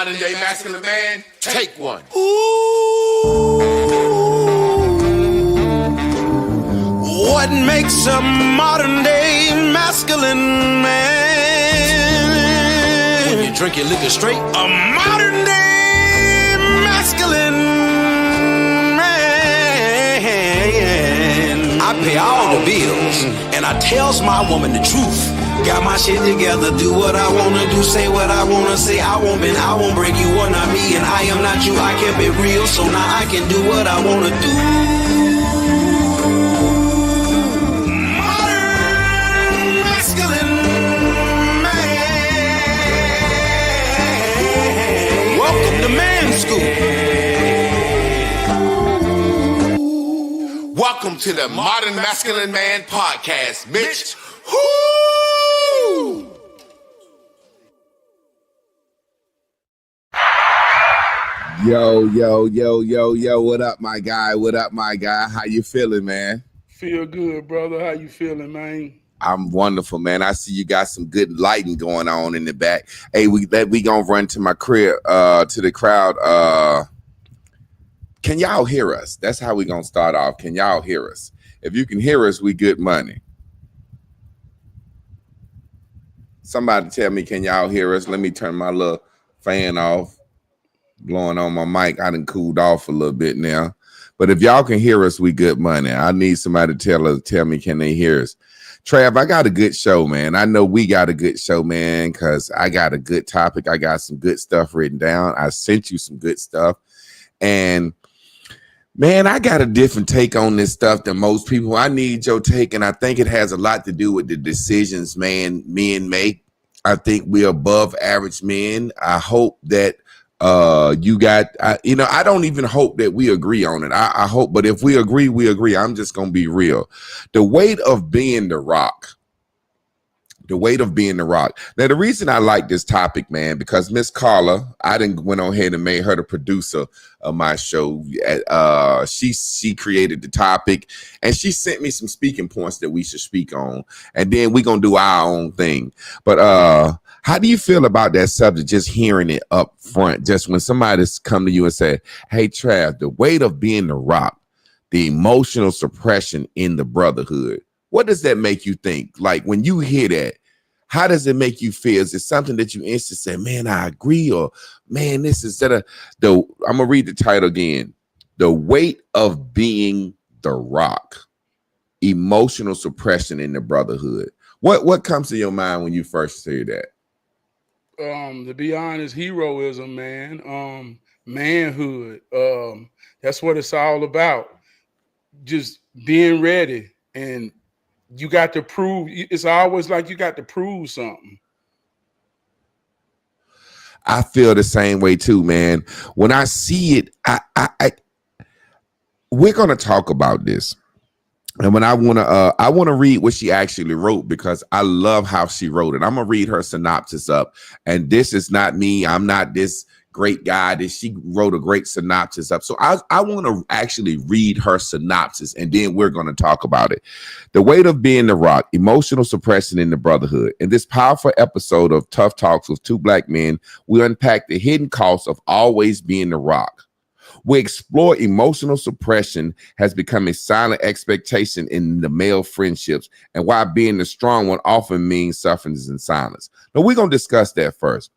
modern day masculine man, take one. What makes a modern day masculine man? When you drink your liquor straight, a modern day masculine man. I pay all the bills and I tells my woman the truth. Got my shit together, do what I wanna do, say what I wanna say. I won't break you, are not me, and I am not you. I kept it real, so now I can do what I wanna do. Modern masculine man. Welcome to Man School. Welcome to the Modern Masculine Man Podcast, Mitch. Woo! Yo, what up, my guy? How you feeling, man? Feel good, brother. How you feeling, man? I'm wonderful, man. I see you got some good lighting going on in the back. Hey, we gonna run to my crib, to the crowd. Can y'all hear us? That's how we gonna start off. Can y'all hear us? If you can hear us, we good money. Somebody tell me, can y'all hear us? Let me turn my little fan off. Blowing on my mic. I done cooled off a little bit now. But if y'all can hear us, we good money. I need somebody to tell me, can they hear us? Trav, I got a good show, man. I know we got a good show, man, because I got a good topic. I got some good stuff written down. I sent you some good stuff. And, man, I got a different take on this stuff than most people. I need your take, and I think it has a lot to do with the decisions, men make. I think we're above average men. I hope that I don't even hope that we agree on it. I hope, but if we agree, we agree. I'm just going to be real. The weight of being the rock. Now, the reason I like this topic, man, because Miss Carla, I didn't went on ahead and made her the producer of my show. She created the topic, and she sent me some speaking points that we should speak on, and then we're gonna do our own thing. But how do you feel about that subject? Just hearing it up front, just when somebody's come to you and say, "Hey, Trav, the weight of being the rock, the emotional suppression in the brotherhood." What does that make you think? Like when you hear that, how does it make you feel? Is it something that you instantly say, man, I agree, or man, this is I'm gonna read the title again. The weight of being the rock, emotional suppression in the brotherhood. What comes to your mind when you first say that? To be honest, heroism, man. Manhood. That's what it's all about. Just being ready, and you got to prove. It's always like you got to prove something. I feel the same way too, man. When I see it, we're gonna talk about this, and when I wanna read what she actually wrote, because I love how she wrote it. I'm gonna read her synopsis up, and this is not me. I'm not this great guy. That she wrote a great synopsis up. So I want to actually read her synopsis, and then we're going to talk about it. The weight of being the rock, emotional suppression in the brotherhood. In this powerful episode of Tough Talks with Two Black Men, we unpack the hidden costs of always being the rock. We explore emotional suppression has become a silent expectation in the male friendships, and why being the strong one often means suffering in silence. Now, we're going to discuss that first.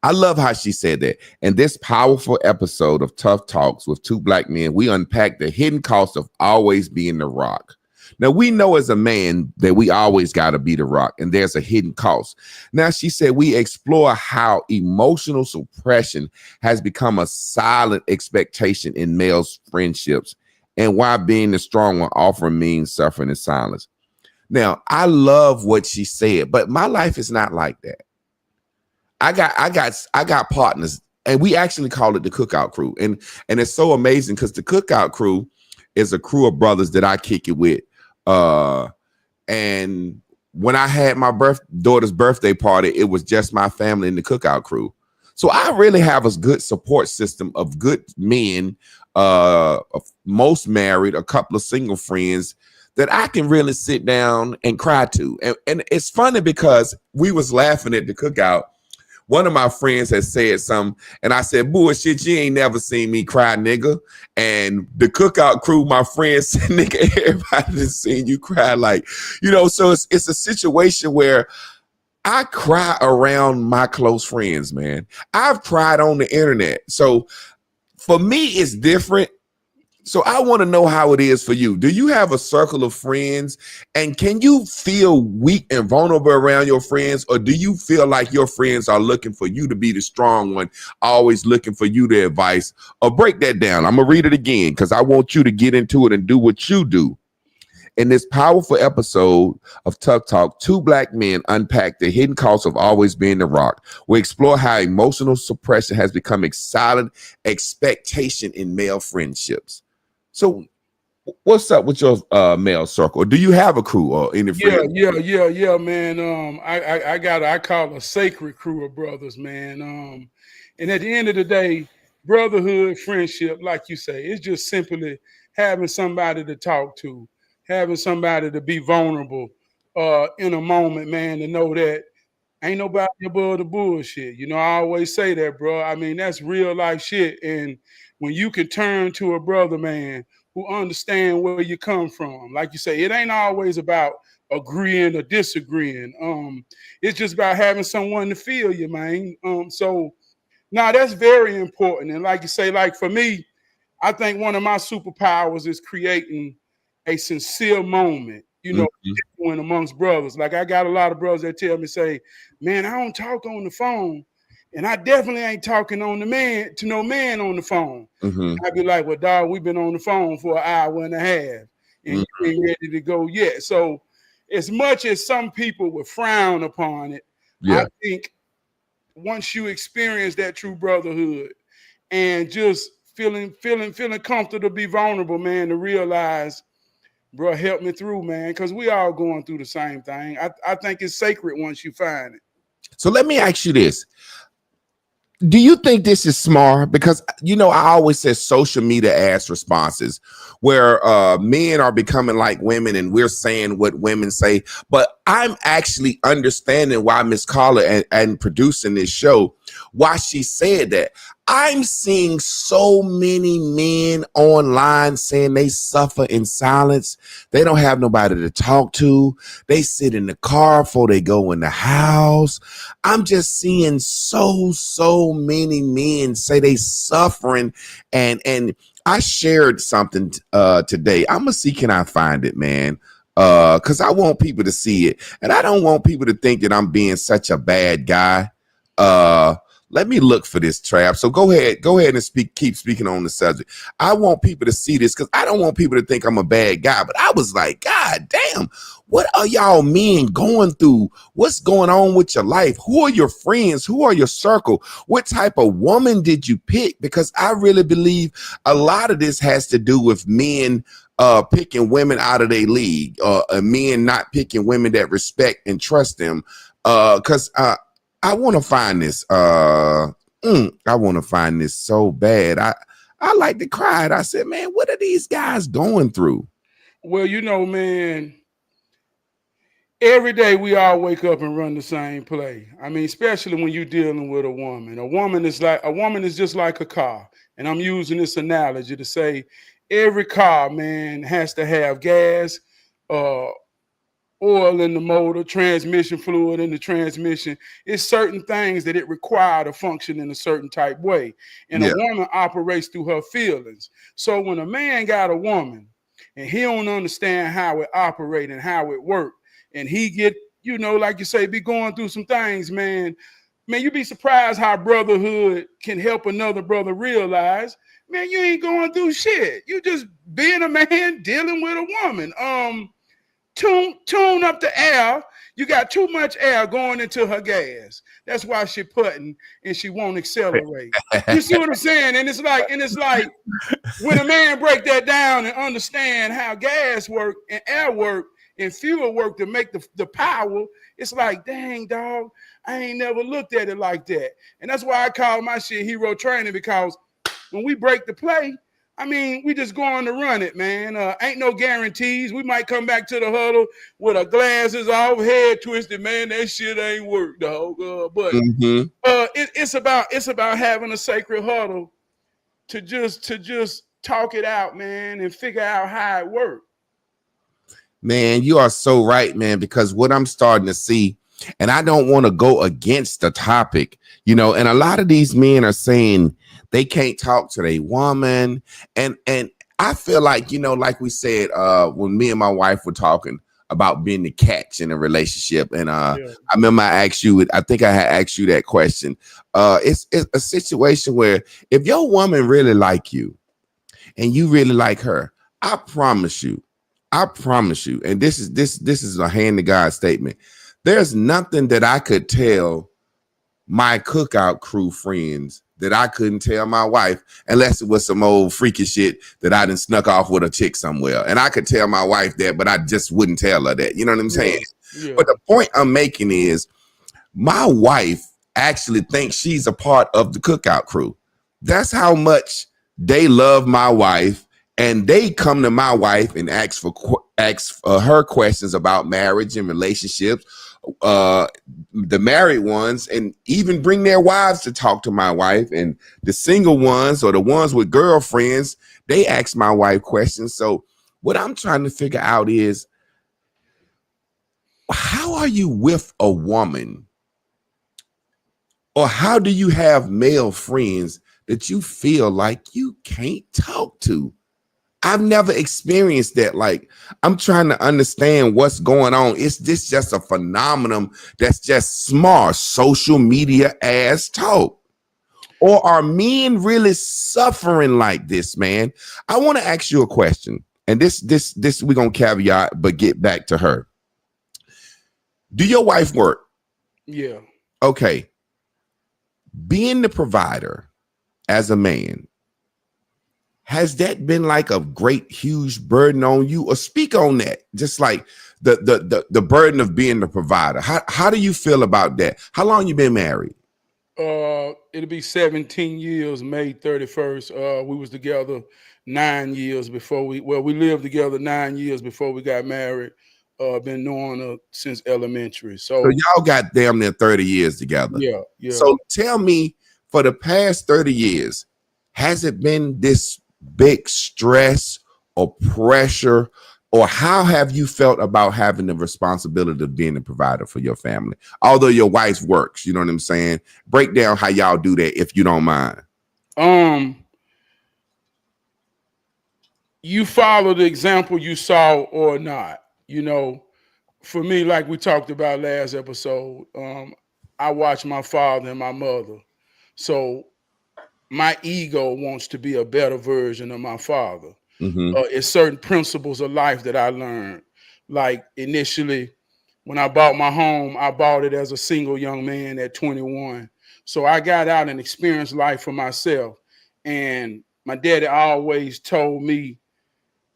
I love how she said that. In this powerful episode of Tough Talks with Two Black Men, we unpack the hidden cost of always being the rock. Now, we know as a man that we always got to be the rock, and there's a hidden cost. Now, she said we explore how emotional suppression has become a silent expectation in males' friendships, and why being the strong one often means suffering in silence. Now, I love what she said, but my life is not like that. I got partners, and we actually call it the Cookout Crew. And it's so amazing because the Cookout Crew is a crew of brothers that I kick it with. And when I had my daughter's birthday party, it was just my family in the Cookout Crew. So I really have a good support system of good men, most married, a couple of single friends that I can really sit down and cry to. And it's funny because we was laughing at the cookout one of my friends had said something, and I said, bullshit, you ain't never seen me cry, nigga. And the cookout crew, my friends said, nigga, everybody has seen you cry. Like, you know, so it's a situation where I cry around my close friends, man. I've cried on the internet. So for me, it's different. So I want to know how it is for you. Do you have a circle of friends, and can you feel weak and vulnerable around your friends, or do you feel like your friends are looking for you to be the strong one, always looking for you to advice? Or break that down. I'm going to read it again because I want you to get into it and do what you do. In this powerful episode of Tuck Talk, two black men unpack the hidden cost of always being the rock. We explore how emotional suppression has become a silent expectation in male friendships. So what's up with your male circle? Or do you have a crew or any friends? Yeah, man. I call a sacred crew of brothers, man. And at the end of the day, brotherhood, friendship, like you say, it's just simply having somebody to talk to, having somebody to be vulnerable in a moment, man, to know that ain't nobody above the bullshit. You know, I always say that, bro. I mean, that's real life shit. And when you can turn to a brother, man, who understand where you come from, like you say, it ain't always about agreeing or disagreeing. It's just about having someone to feel you, man. So now that's very important. And like you say, like for me, I think one of my superpowers is creating a sincere moment, you know, when amongst brothers. Like I got a lot of brothers that tell me, say, man, I don't talk on the phone. And I definitely ain't talking on the man to no man on the phone. I'd be like, well, dog, we've been on the phone for an hour and a half and you ain't ready to go yet. So as much as some people would frown upon it, I think once you experience that true brotherhood and just feeling comfortable to be vulnerable, man, to realize, bro, help me through, man, because we all going through the same thing. I think it's sacred once you find it. So let me ask you this. Do you think this is smart? Because, you know, I always say social media ass responses where men are becoming like women and we're saying what women say. But I'm actually understanding why Miss Carla and producing this show, why she said that. I'm seeing so many men online saying they suffer in silence. They don't have nobody to talk to. They sit in the car before they go in the house. I'm just seeing so many men say they suffering. And I shared something today. I'm gonna see, can I find it, man? Because I want people to see it. And I don't want people to think that I'm being such a bad guy. Let me look for this, Trap. So go ahead and keep speaking on the subject. I want people to see this because I don't want people to think I'm a bad guy. But I was like, God damn, what are y'all men going through? What's going on with your life? Who are your friends? Who are your circle? What type of woman did you pick? Because I really believe a lot of this has to do with men picking women out of their league, men not picking women that respect and trust them. Because I want to find this. I want to find this so bad. I like to cry. I said, man, what are these guys going through? Well, you know, man, every day we all wake up and run the same play. I mean, especially when you're dealing with a woman. A woman is just like a car. And I'm using this analogy to say every car, man, has to have gas, oil in the motor, transmission fluid in the transmission. It's certain things that it requires to function in a certain type way. And a woman operates through her feelings. So when a man got a woman and he don't understand how it operates and how it works, and he get, you know, like you say, be going through some things, man, you'd be surprised how brotherhood can help another brother realize, man, you ain't going through shit. You just being a man dealing with a woman. Tune up the air. You got too much air going into her gas. That's why she putting and she won't accelerate. You see what I'm saying? And it's like when a man break that down and understand how gas work and air work and fuel work to make the power, it's like, dang, dog, I ain't never looked at it like that. And that's why I call my shit hero training, because when we break the play, I mean, we just going to run it, man. Ain't no guarantees. We might come back to the huddle with our glasses off, head twisted, man. That shit ain't work, dog. But Mm-hmm. it's about having a sacred huddle to just talk it out, man, and figure out how it works. Man, you are so right, man, because what I'm starting to see, and I don't want to go against the topic, and a lot of these men are saying they can't talk to their woman. And I feel like, like we said, when me and my wife were talking about being the catch in a relationship. And I remember I think I had asked you that question. It's a situation where if your woman really like you and you really like her, I promise you, and this is a hand to God statement. There's nothing that I could tell my cookout crew friends that I couldn't tell my wife, unless it was some old freaky shit that I done snuck off with a chick somewhere. And I could tell my wife that, but I just wouldn't tell her that. You know what I'm saying? Yeah. But the point I'm making is my wife actually thinks she's a part of the cookout crew. That's how much they love my wife. And they come to my wife and ask for her questions about marriage and relationships, the married ones, and even bring their wives to talk to my wife. And the single ones or the ones with girlfriends, they ask my wife questions. So what I'm trying to figure out is, how are you with a woman, or how do you have male friends that you feel like you can't talk to? I've never experienced that. Like, I'm trying to understand what's going on. Is this just a phenomenon that's just smart social media ass talk? Or are men really suffering like this, man? I want to ask you a question. And this we're going to caveat, but get back to her. Do your wife work? Yeah. Okay. Being the provider as a man, has that been like a great, huge burden on you? Or speak on that, just like the burden of being the provider. How do you feel about that? How long you been married? It'll be 17 years, May 31st. We was together 9 years before we lived together 9 years before we got married. Been knowing her since elementary. So y'all got damn near 30 years together. Yeah. So tell me, for the past 30 years, has it been this big stress or pressure, or how have you felt about having the responsibility of being a provider for your family, although your wife works? You know what I'm saying? Break down how y'all do that, if you don't mind. You follow the example you saw or not. For me, like we talked about last episode, I watched my father and my mother. So my ego wants to be a better version of my father. Mm-hmm. It's certain principles of life that I learned. Like, initially, when I bought my home, I bought it as a single young man at 21. So I got out and experienced life for myself. And my daddy always told me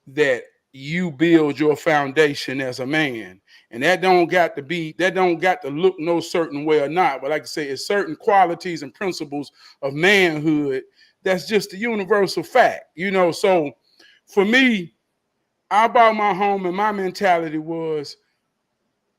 that you build your foundation as a man. And that don't got to look no certain way or not. But like I say, it's certain qualities and principles of manhood that's just a universal fact. So for me, I bought my home and my mentality was,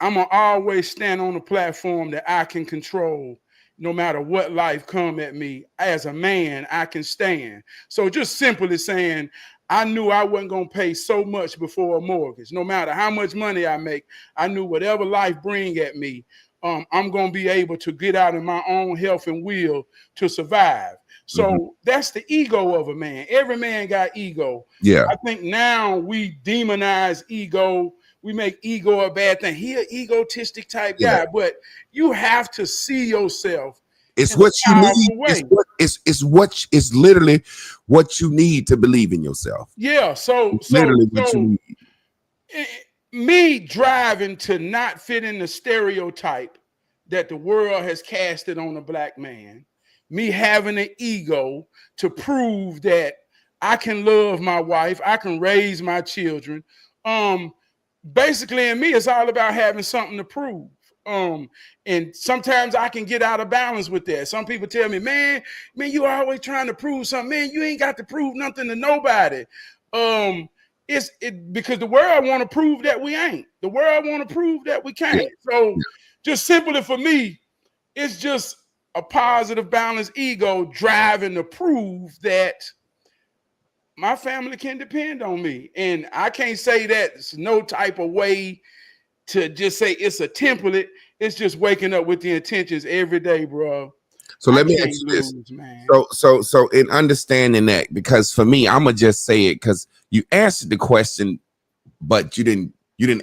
I'm going to always stand on a platform that I can control. No matter what life come at me, as a man, I can stand. So just simply saying, I knew I wasn't going to pay so much before a mortgage. No matter how much money I make, I knew whatever life bring at me, I'm going to be able to get out in my own health and will to survive. So that's the ego of a man. Every man got ego. Yeah. I think now we demonize ego. We make ego a bad thing. He an egotistic type guy, but you have to see yourself. It's what you need. It's literally what you need to believe in yourself. Yeah. So what you need. Me driving to not fit in the stereotype that the world has casted on a black man, me having an ego to prove that I can love my wife, I can raise my children. Basically, in me, it's all about having something to prove. And sometimes I can get out of balance with that. Some people tell me, man, you always trying to prove something. Man, you ain't got to prove nothing to nobody. It's because the world want to prove that we ain't. The world want to prove that we can't. So just simply for me, it's just a positive, balanced ego driving to prove that my family can depend on me. And I can't say that it's no type of way to just say it's a template. It's just waking up with the intentions every day, bro. So let me ask you this, man. So in understanding that, because for me, I'm gonna just say it because you answered the question, but you didn't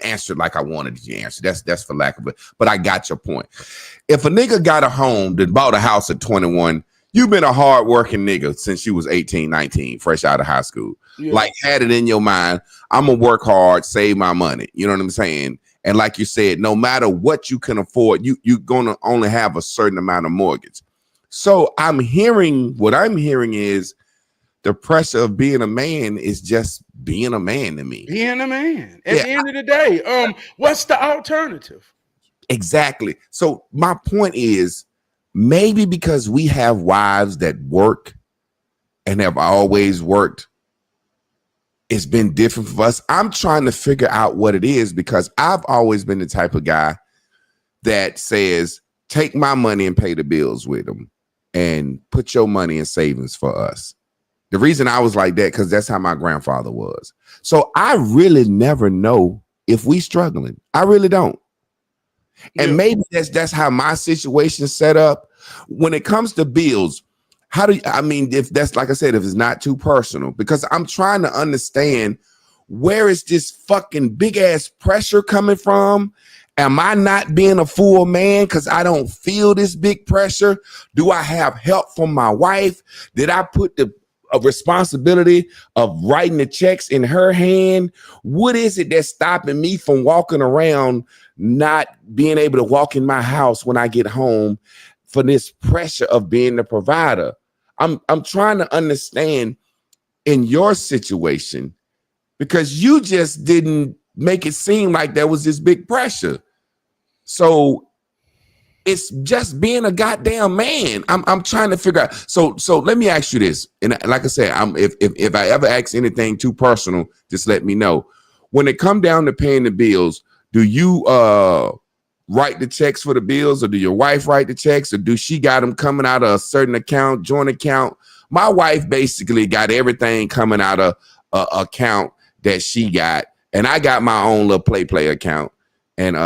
answer it like I wanted you to answer. That's for lack of it. But I got your point. If a nigga got a home that bought a house at 21, you've been a hard working nigga since you was 18, 19, fresh out of high school. Yeah. Like had it in your mind, I'm gonna work hard, save my money. You know what I'm saying? And like you said, no matter what you can afford, you're gonna only have a certain amount of mortgage. So what I'm hearing is the pressure of being a man is just being a man to me. Being a man at the end of the day. What's the alternative? Exactly. So my point is, maybe because we have wives that work and have always worked, it's been different for us. I'm trying to figure out what it is because I've always been the type of guy that says, take my money and pay the bills with them and put your money in savings for us. The reason I was like that, because that's how my grandfather was. So I really never know if we struggling. I really don't. And maybe that's how my situation set up. When it comes to bills, if that's, like I said, if it's not too personal, because I'm trying to understand, where is this fucking big ass pressure coming from? Am I not being a full man because I don't feel this big pressure? Do I have help from my wife? Did I put the responsibility of writing the checks in her hand? What is it that's stopping me from walking around, not being able to walk in my house when I get home for this pressure of being the provider? I'm trying to understand in your situation, because you just didn't make it seem like there was this big pressure. So it's just being a goddamn man. I'm trying to figure out. So let me ask you this. And like I said, if I ever ask anything too personal, just let me know. When it come down to paying the bills, do you write the checks for the bills, or do your wife write the checks, or do she got them coming out of a certain account, joint account? My wife basically got everything coming out of a account that she got, and I got my own little play account, and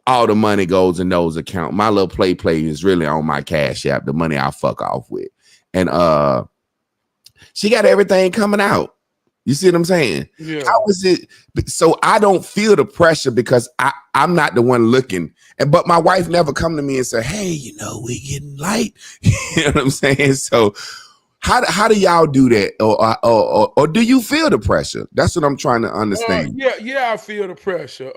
all the money goes in those accounts. My little play is really on my Cash App, the money I fuck off with. And she got everything coming out. You see what I'm saying? Yeah. How is it? So I don't feel the pressure because I'm not the one looking. But my wife never come to me and say, hey, we getting light. You know what I'm saying? So how do y'all do that? Or do you feel the pressure? That's what I'm trying to understand. Yeah, I feel the pressure.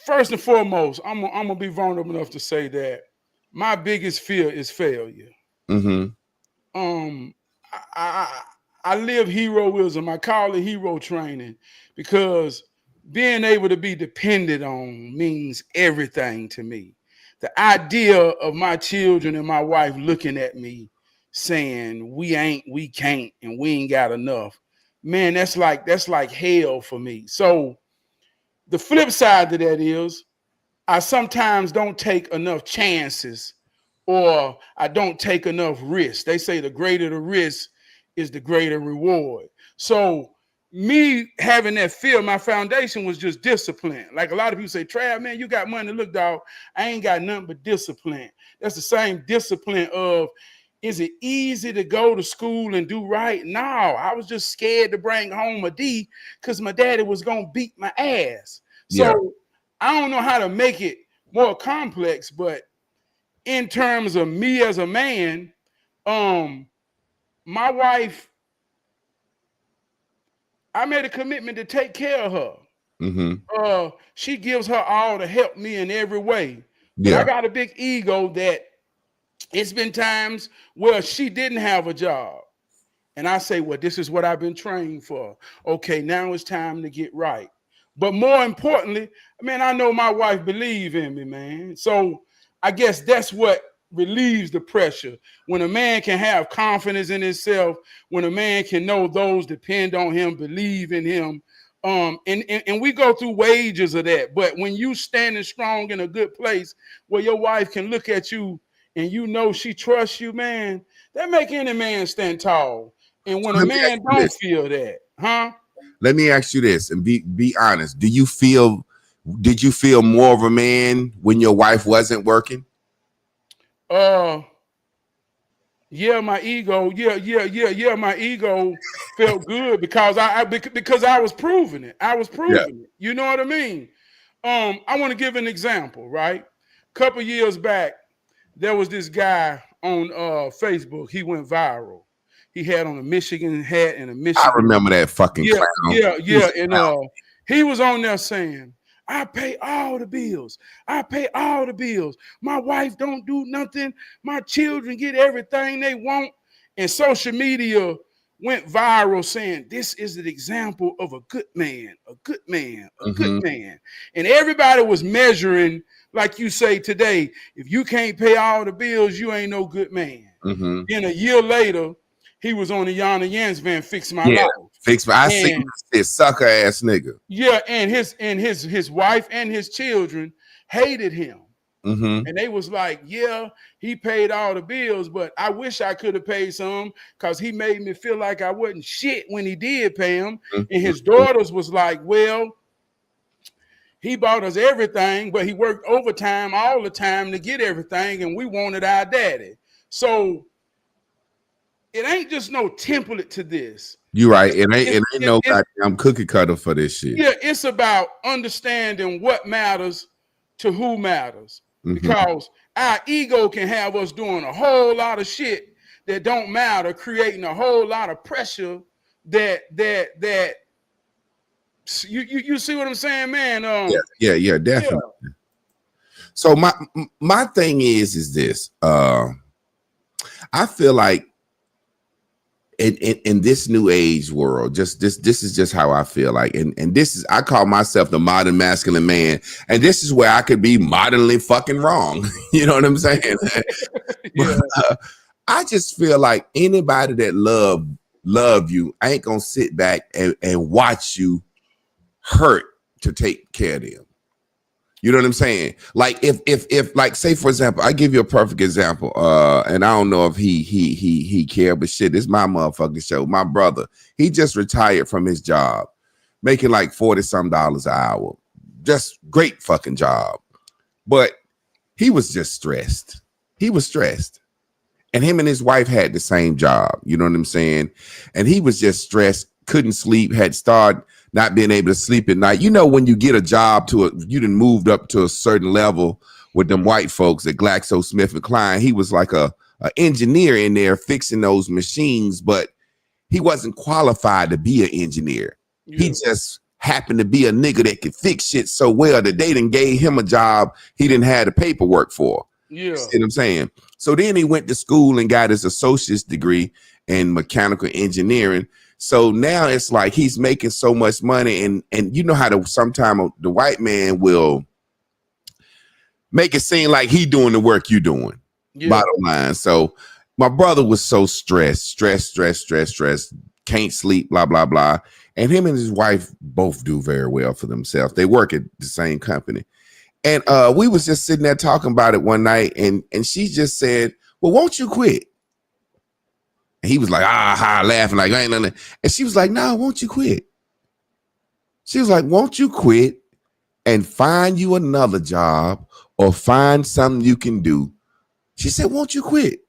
First and foremost, I'm gonna be vulnerable enough to say that my biggest fear is failure. Mm-hmm. I live heroism. I call it hero training, because being able to be depended on means everything to me. The idea of my children and my wife looking at me saying we can't, and we ain't got enough, man, that's like hell for me. So the flip side to that is, I sometimes don't take enough chances, or I don't take enough risks. They say the greater the risk is the greater reward. So me having that fear, my foundation was just discipline. Like a lot of people say, Trav, man, you got money. Look, dog, I ain't got nothing but discipline. That's the same discipline of, is it easy to go to school and do right? No, I was just scared to bring home a D because my daddy was going to beat my ass. So I don't know how to make it more complex, but in terms of me as a man, my wife, I made a commitment to take care of her. Mm-hmm. She gives her all to help me in every way. But I got a big ego that it's been times where she didn't have a job. And I say, well, this is what I've been trained for. Okay, now it's time to get right. But more importantly, man, I know my wife believe in me, man. So I guess that's what relieves the pressure. When a man can have confidence in himself, when a man can know those depend on him, believe in him. And we go through wages of that. But when you standing strong in a good place where your wife can look at you and you know she trusts you, man, that make any man stand tall. And when a man don't feel that, Let me ask you this and be honest. Did you feel more of a man when your wife wasn't working? Yeah, my ego. Yeah. My ego felt good because I was proving it. It. You know what I mean? I want to give an example, right? A couple years back, there was this guy on Facebook. He went viral. He had on a Michigan hat and a Michigan. I remember that fucking clown. Yeah. And he was on there saying, I pay all the bills. I pay all the bills. My wife don't do nothing. My children get everything they want. And social media went viral saying, this is an example of a good man, a good man, a good man. And everybody was measuring, like you say today, if you can't pay all the bills, you ain't no good man. Then a year later, he was on the Yana Yans van Fix My Life. I seen this sucker ass nigga. Yeah, and his wife and his children hated him. And they was like, yeah, he paid all the bills, but I wish I could have paid some because he made me feel like I wasn't shit when he did pay him. And his daughters was like, well, he bought us everything, but he worked overtime all the time to get everything, and we wanted our daddy. So it ain't just no template to this. You're right. It ain't no goddamn cookie cutter for this shit. Yeah, it's about understanding what matters to who matters. Because our ego can have us doing a whole lot of shit that don't matter, creating a whole lot of pressure that you see what I'm saying, man? Yeah, definitely. Yeah. So my thing is this. I feel like in this new age world, this is just how I feel like, and this is, I call myself the modern masculine man, and this is where I could be modernly fucking wrong. You know what I'm saying? I just feel like anybody that love you, I ain't gonna sit back and watch you hurt to take care of them. You know what I'm saying? Like if like, say for example, I give you a perfect example. And I don't know if he care, but shit, this is my motherfucking show. My brother, he just retired from his job, making like $40-some an hour. Just great fucking job. But he was just stressed. He was stressed. And him and his wife had the same job. You know what I'm saying? And he was just stressed, couldn't sleep, had started not being able to sleep at night. You know, when you get a job you done moved up to a certain level with them white folks at GlaxoSmithKline. He was like a engineer in there fixing those machines, but he wasn't qualified to be an engineer. Yeah. He just happened to be a nigga that could fix shit so well that they done gave him a job he didn't have the paperwork for. Yeah. See what I'm saying? So then he went to school and got his associate's degree in mechanical engineering. So now it's like he's making so much money, and you know how sometimes the white man will make it seem like he doing the work you doing. Yeah. Bottom line. So my brother was so stressed, can't sleep, blah, blah, blah. And him and his wife both do very well for themselves. They work at the same company. And we was just sitting there talking about it one night, and she just said, well, won't you quit? And he was like, laughing like, I ain't nothing. And she was like, no, won't you quit? She was like, won't you quit and find you another job or find something you can do? She said, won't you quit?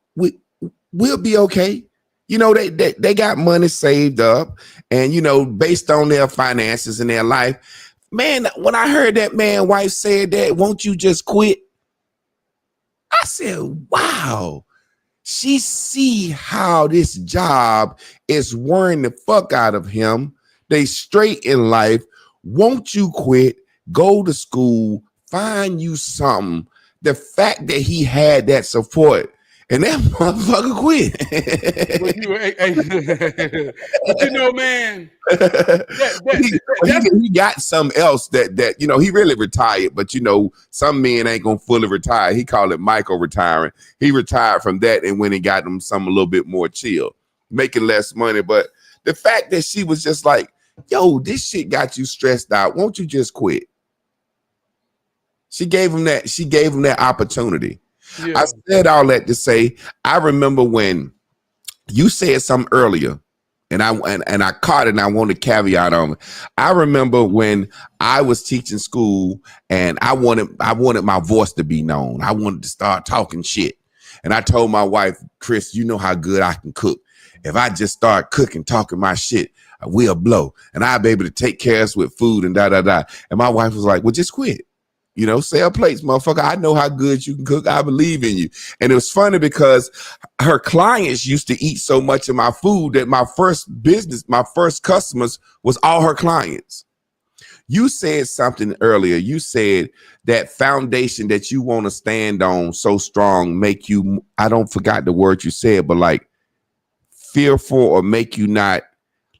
We'll be okay. You know, they got money saved up, and, you know, based on their finances and their life. Man, when I heard that man wife said that, won't you just quit? I said, wow. She see how this job is worrying the fuck out of him. They straight in life. Won't you quit? Go to school. Find you something. The fact that he had that support and that motherfucker quit. But but you know, man, he got something else that you know, he really retired, but you know, some men ain't gonna fully retire. He called it micro retiring. He retired from that and went and got him some a little bit more chill, making less money. But the fact that she was just like, yo, this shit got you stressed out, won't you just quit? She gave him that opportunity. Yeah. I said all that to say, I remember when you said something earlier, and I caught it, and I wanted a caveat on it. I remember when I was teaching school, and I wanted my voice to be known. I wanted to start talking shit. And I told my wife, Chris, you know how good I can cook. If I just start cooking, talking my shit, we'll blow. And I'll be able to take care of us with food and da-da-da. And my wife was like, well, just quit. You know, sell plates, motherfucker. I know how good you can cook. I believe in you. And it was funny because her clients used to eat so much of my food that my first customers was all her clients. You said something earlier. You said that foundation that you want to stand on so strong make you, I don't forgot the word you said, but like fearful or make you not.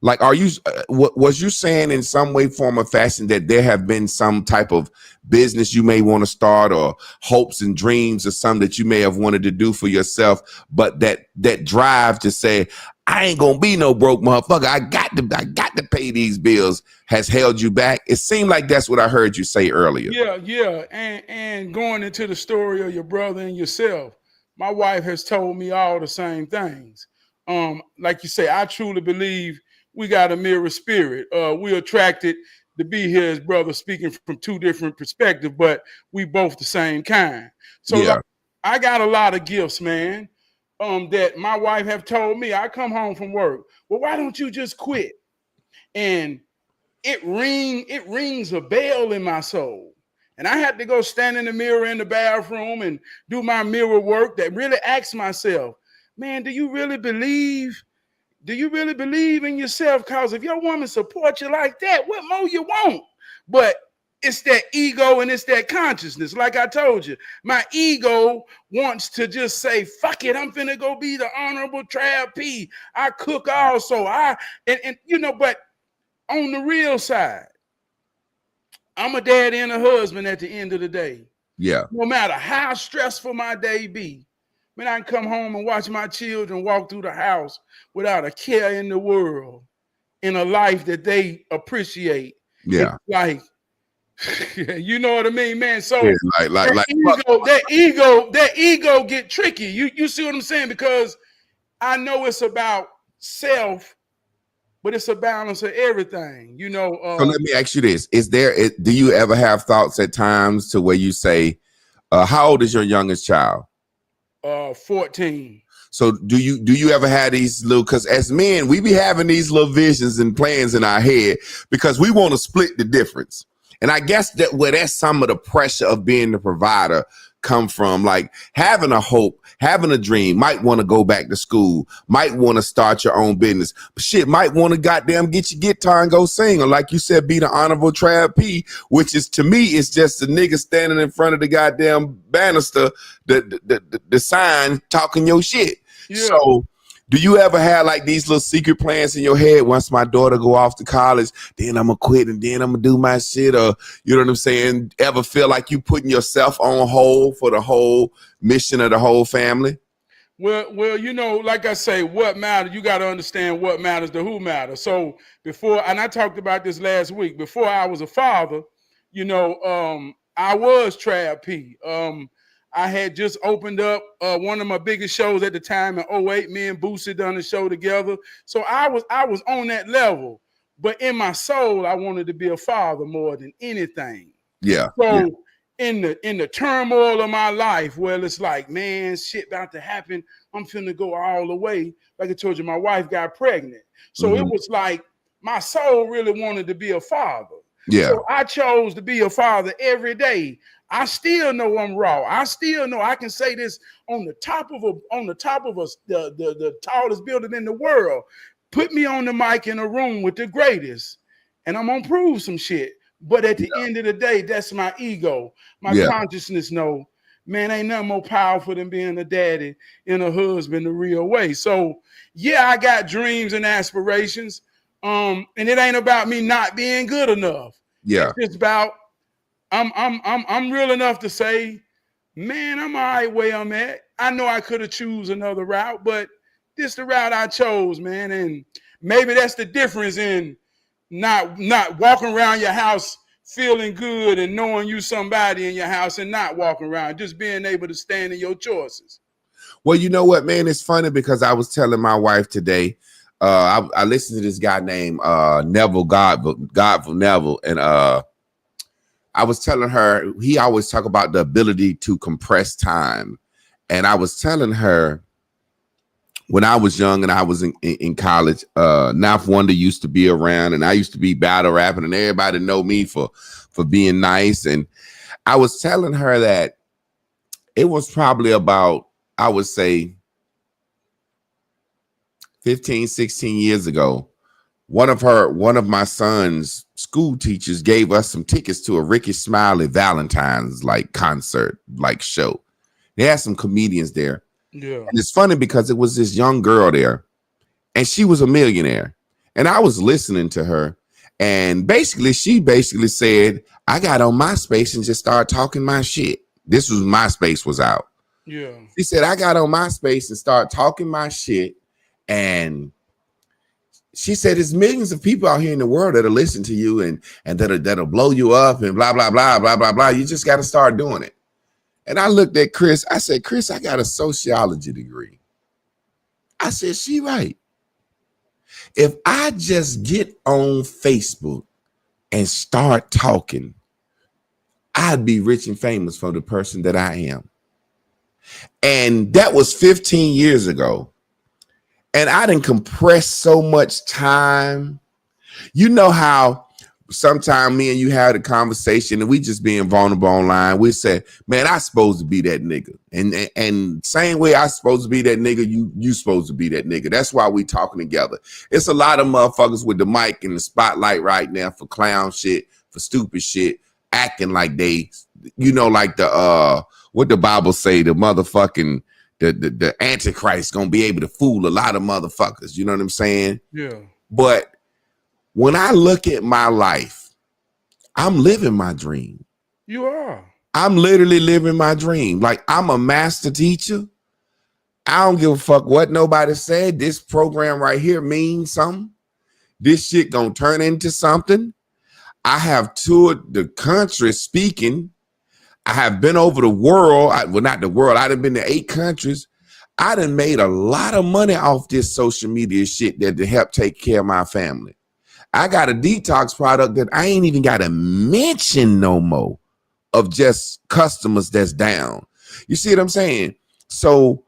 Like, are you, was you saying in some way, form, or fashion that there have been some type of business you may want to start, or hopes and dreams, or something that you may have wanted to do for yourself, but that drive to say, I ain't gonna be no broke motherfucker, I got to pay these bills, has held you back? It seemed like that's what I heard you say earlier. Yeah. And going into the story of your brother and yourself, my wife has told me all the same things. Like you say, I truly believe we got a mirror spirit. We're attracted to be here as brothers, speaking from two different perspectives, but we both the same kind. So yeah. Like, I got a lot of gifts, man, that my wife have told me. I come home from work, well, why don't you just quit? And it rings a bell in my soul. And I had to go stand in the mirror in the bathroom and do my mirror work that really ask myself, man, do you really believe in yourself? Because if your woman supports you like that, what more you want? But it's that ego and it's that consciousness. Like I told you, my ego wants to just say, fuck it, I'm finna go be the honorable TRAB P. I cook also. And you know, but on the real side, I'm a daddy and a husband at the end of the day. Yeah. No matter how stressful my day be, man, I can come home and watch my children walk through the house without a care in the world, in a life that they appreciate. Yeah. It's like, you know what I mean, man? So yeah, that ego get tricky. You see what I'm saying? Because I know it's about self, but it's a balance of everything, you know. So let me ask you this. Do you ever have thoughts at times to where you say, how old is your youngest child? 14. So do you ever have these little, because as men, we be having these little visions and plans in our head because we want to split the difference. And I guess that's some of the pressure of being the provider come from, like having a hope, having a dream, might want to go back to school, might want to start your own business, but shit, might want to goddamn get your guitar and go sing, or like you said, be the honorable TRAB P, which is, to me, is just a nigga standing in front of the goddamn banister, the sign, talking your shit. Yeah. So do you ever have like these little secret plans in your head? Once my daughter go off to college, then I'm gonna quit and then I'm gonna do my shit, or you know what I'm saying? Ever feel like you putting yourself on hold for the whole mission of the whole family? Well, you know, like I say, what matters, you got to understand what matters to who matters. So before, and I talked about this last week, before I was a father, you know, I was TRAB P. I had just opened up one of my biggest shows at the time in 2008. Me and Boosie done the show together. So I was on that level. But in my soul, I wanted to be a father more than anything. Yeah. So in the turmoil of my life, well, it's like, man, shit about to happen. I'm finna go all the way. Like I told you, my wife got pregnant. So it was like my soul really wanted to be a father. Yeah. So I chose to be a father every day. I still know I'm raw. I still know I can say this on the top of the tallest building in the world. Put me on the mic in a room with the greatest, and I'm gonna prove some shit. But at the end of the day, that's my ego. My consciousness know man, ain't nothing more powerful than being a daddy and a husband the real way. So yeah, I got dreams and aspirations. And it ain't about me not being good enough. Yeah. It's just about I'm real enough to say, man, I'm all right where I'm at. I know I could have choose another route, but this the route I chose, man. And maybe that's the difference in not walking around your house feeling good and knowing you somebody in your house and not walking around, just being able to stand in your choices. Well, you know what, man? It's funny because I was telling my wife today, I listened to this guy named Neville Godful Neville, and I was telling her, he always talk about the ability to compress time. And I was telling her, when I was young and I was in college, Knife Wonder used to be around, and I used to be battle rapping, and everybody know me for being nice. And I was telling her that it was probably about, I would say, 15, 16 years ago, one of my son's school teachers gave us some tickets to a Ricky Smiley Valentine's concert, show. They had some comedians there. Yeah. And it's funny because it was this young girl there, and she was a millionaire. And I was listening to her, and she said, I got on MySpace and just started talking my shit. This was MySpace was out. Yeah. She said, I got on MySpace and started talking my shit. And she said, there's millions of people out here in the world that'll listen to you and that'll blow you up and blah, blah, blah, blah, blah, blah. You just got to start doing it. And I looked at Chris. I said, Chris, I got a sociology degree. I said, she right. If I just get on Facebook and start talking, I'd be rich and famous for the person that I am. And that was 15 years ago. And I didn't compress so much time. You know how sometimes me and you had a conversation and we just being vulnerable online. We said, man, I supposed to be that nigga. And same way I supposed to be that nigga, you supposed to be that nigga. That's why we talking together. It's a lot of motherfuckers with the mic in the spotlight right now for clown shit, for stupid shit, acting like they, like the what the Bible say, the motherfucking the Antichrist gonna be able to fool a lot of motherfuckers. You know what I'm saying? Yeah. But when I look at my life, I'm living my dream. You are. I'm literally living my dream. Like, I'm a master teacher. I don't give a fuck what nobody said. This program right here means something. This shit gonna turn into something. I have toured the country speaking. I have been over the world. Not the world. I done been to 8 countries. I done made a lot of money off this social media shit that to help take care of my family. I got a detox product that I ain't even got to mention no more of just customers that's down. You see what I'm saying? So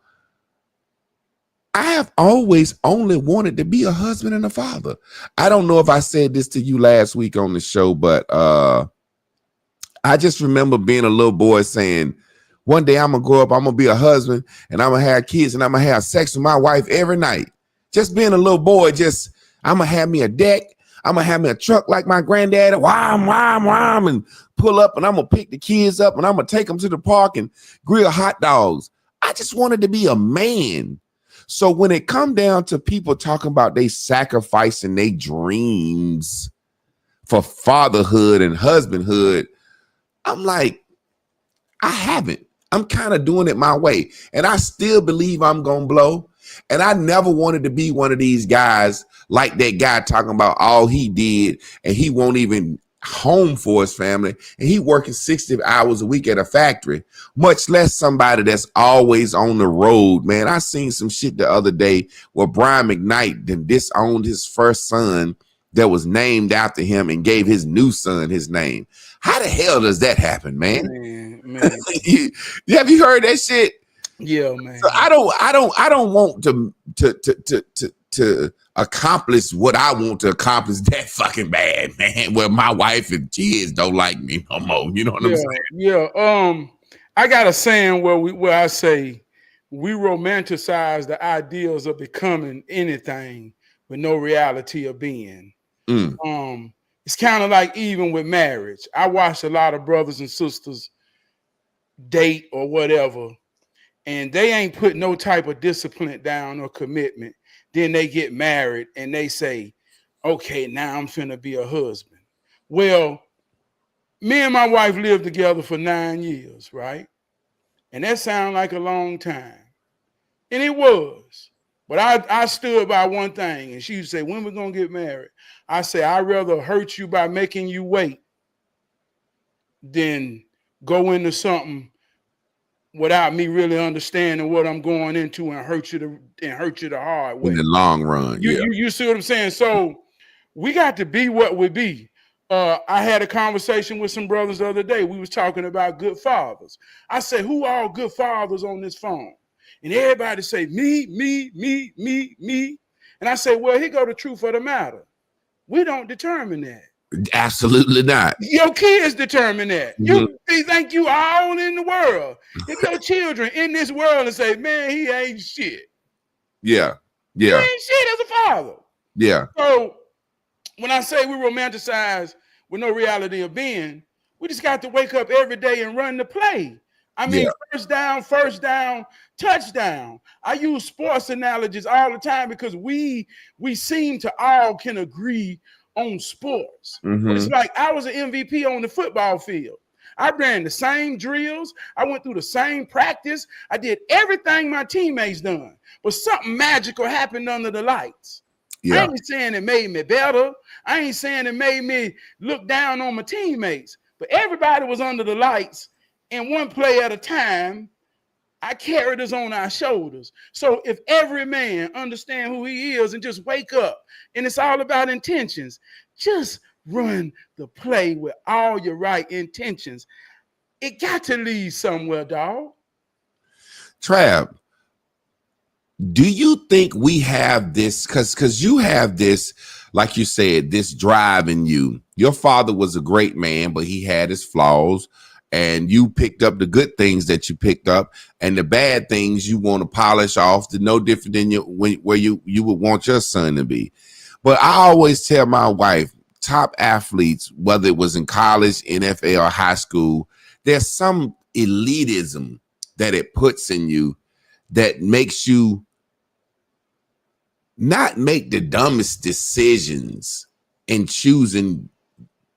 I have always only wanted to be a husband and a father. I don't know if I said this to you last week on the show, but I just remember being a little boy saying, one day I'm going to grow up, I'm going to be a husband, and I'm going to have kids, and I'm going to have sex with my wife every night. Just being a little boy, I'm going to have me a deck. I'm going to have me a truck like my granddad, wham, and pull up, and I'm going to pick the kids up, and I'm going to take them to the park and grill hot dogs. I just wanted to be a man. So when it come down to people talking about they sacrificing their dreams for fatherhood and husbandhood, I'm like, I haven't. I'm kind of doing it my way. And I still believe I'm going to blow. And I never wanted to be one of these guys like that guy talking about all he did and he won't even home for his family. And he working 60 hours a week at a factory, much less somebody that's always on the road, man. I seen some shit the other day where Brian McKnight then disowned his first son that was named after him and gave his new son his name. How the hell does that happen, man? Man. Have you heard that shit? Yeah, man. So I don't want to accomplish what I want to accomplish that fucking bad, man. Where my wife and kids don't like me no more. You know what I'm saying? Yeah. I got a saying where I say we romanticize the ideals of becoming anything with no reality of being. It's kind of like even with marriage. I watched a lot of brothers and sisters date or whatever, and they ain't put no type of discipline down or commitment, then they get married and they say, okay, now I'm finna be a husband. Well, me and my wife lived together for 9 years, right? And that sounds like a long time. And it was. But I stood by one thing, and she would say, when we gonna get married? I say, I'd rather hurt you by making you wait than go into something without me really understanding what I'm going into and hurt you the hard way. In the long run, You see what I'm saying? So we got to be what we be. I had a conversation with some brothers the other day. We was talking about good fathers. I said, who are good fathers on this phone? And everybody say, me. And I say, well, here go the truth of the matter. We don't determine that. Absolutely not. Your kids determine that. Mm-hmm. You think you all in the world. If your children in this world and say, man, he ain't shit. Yeah. He ain't shit as a father. Yeah. So when I say we romanticize with no reality of being, we just got to wake up every day and run the play. I mean, first down, touchdown. I use sports analogies all the time because we seem to all can agree on sports. Mm-hmm. But it's like I was an MVP on the football field. I ran the same drills. I went through the same practice. I did everything my teammates done. But something magical happened under the lights. Yeah. I ain't saying it made me better. I ain't saying it made me look down on my teammates. But everybody was under the lights. And one play at a time, I carried us on our shoulders. So if every man understand who he is and just wake up, and it's all about intentions, just run the play with all your right intentions. It got to lead somewhere, dog. TRAB, do you think we have this, because you have this, like you said, this drive in you. Your father was a great man, but he had his flaws. And you picked up the good things that you picked up, and the bad things you want to polish off to no different than where you would want your son to be. But I always tell my wife, top athletes, whether it was in college, NFL, or high school, there's some elitism that it puts in you that makes you not make the dumbest decisions in choosing.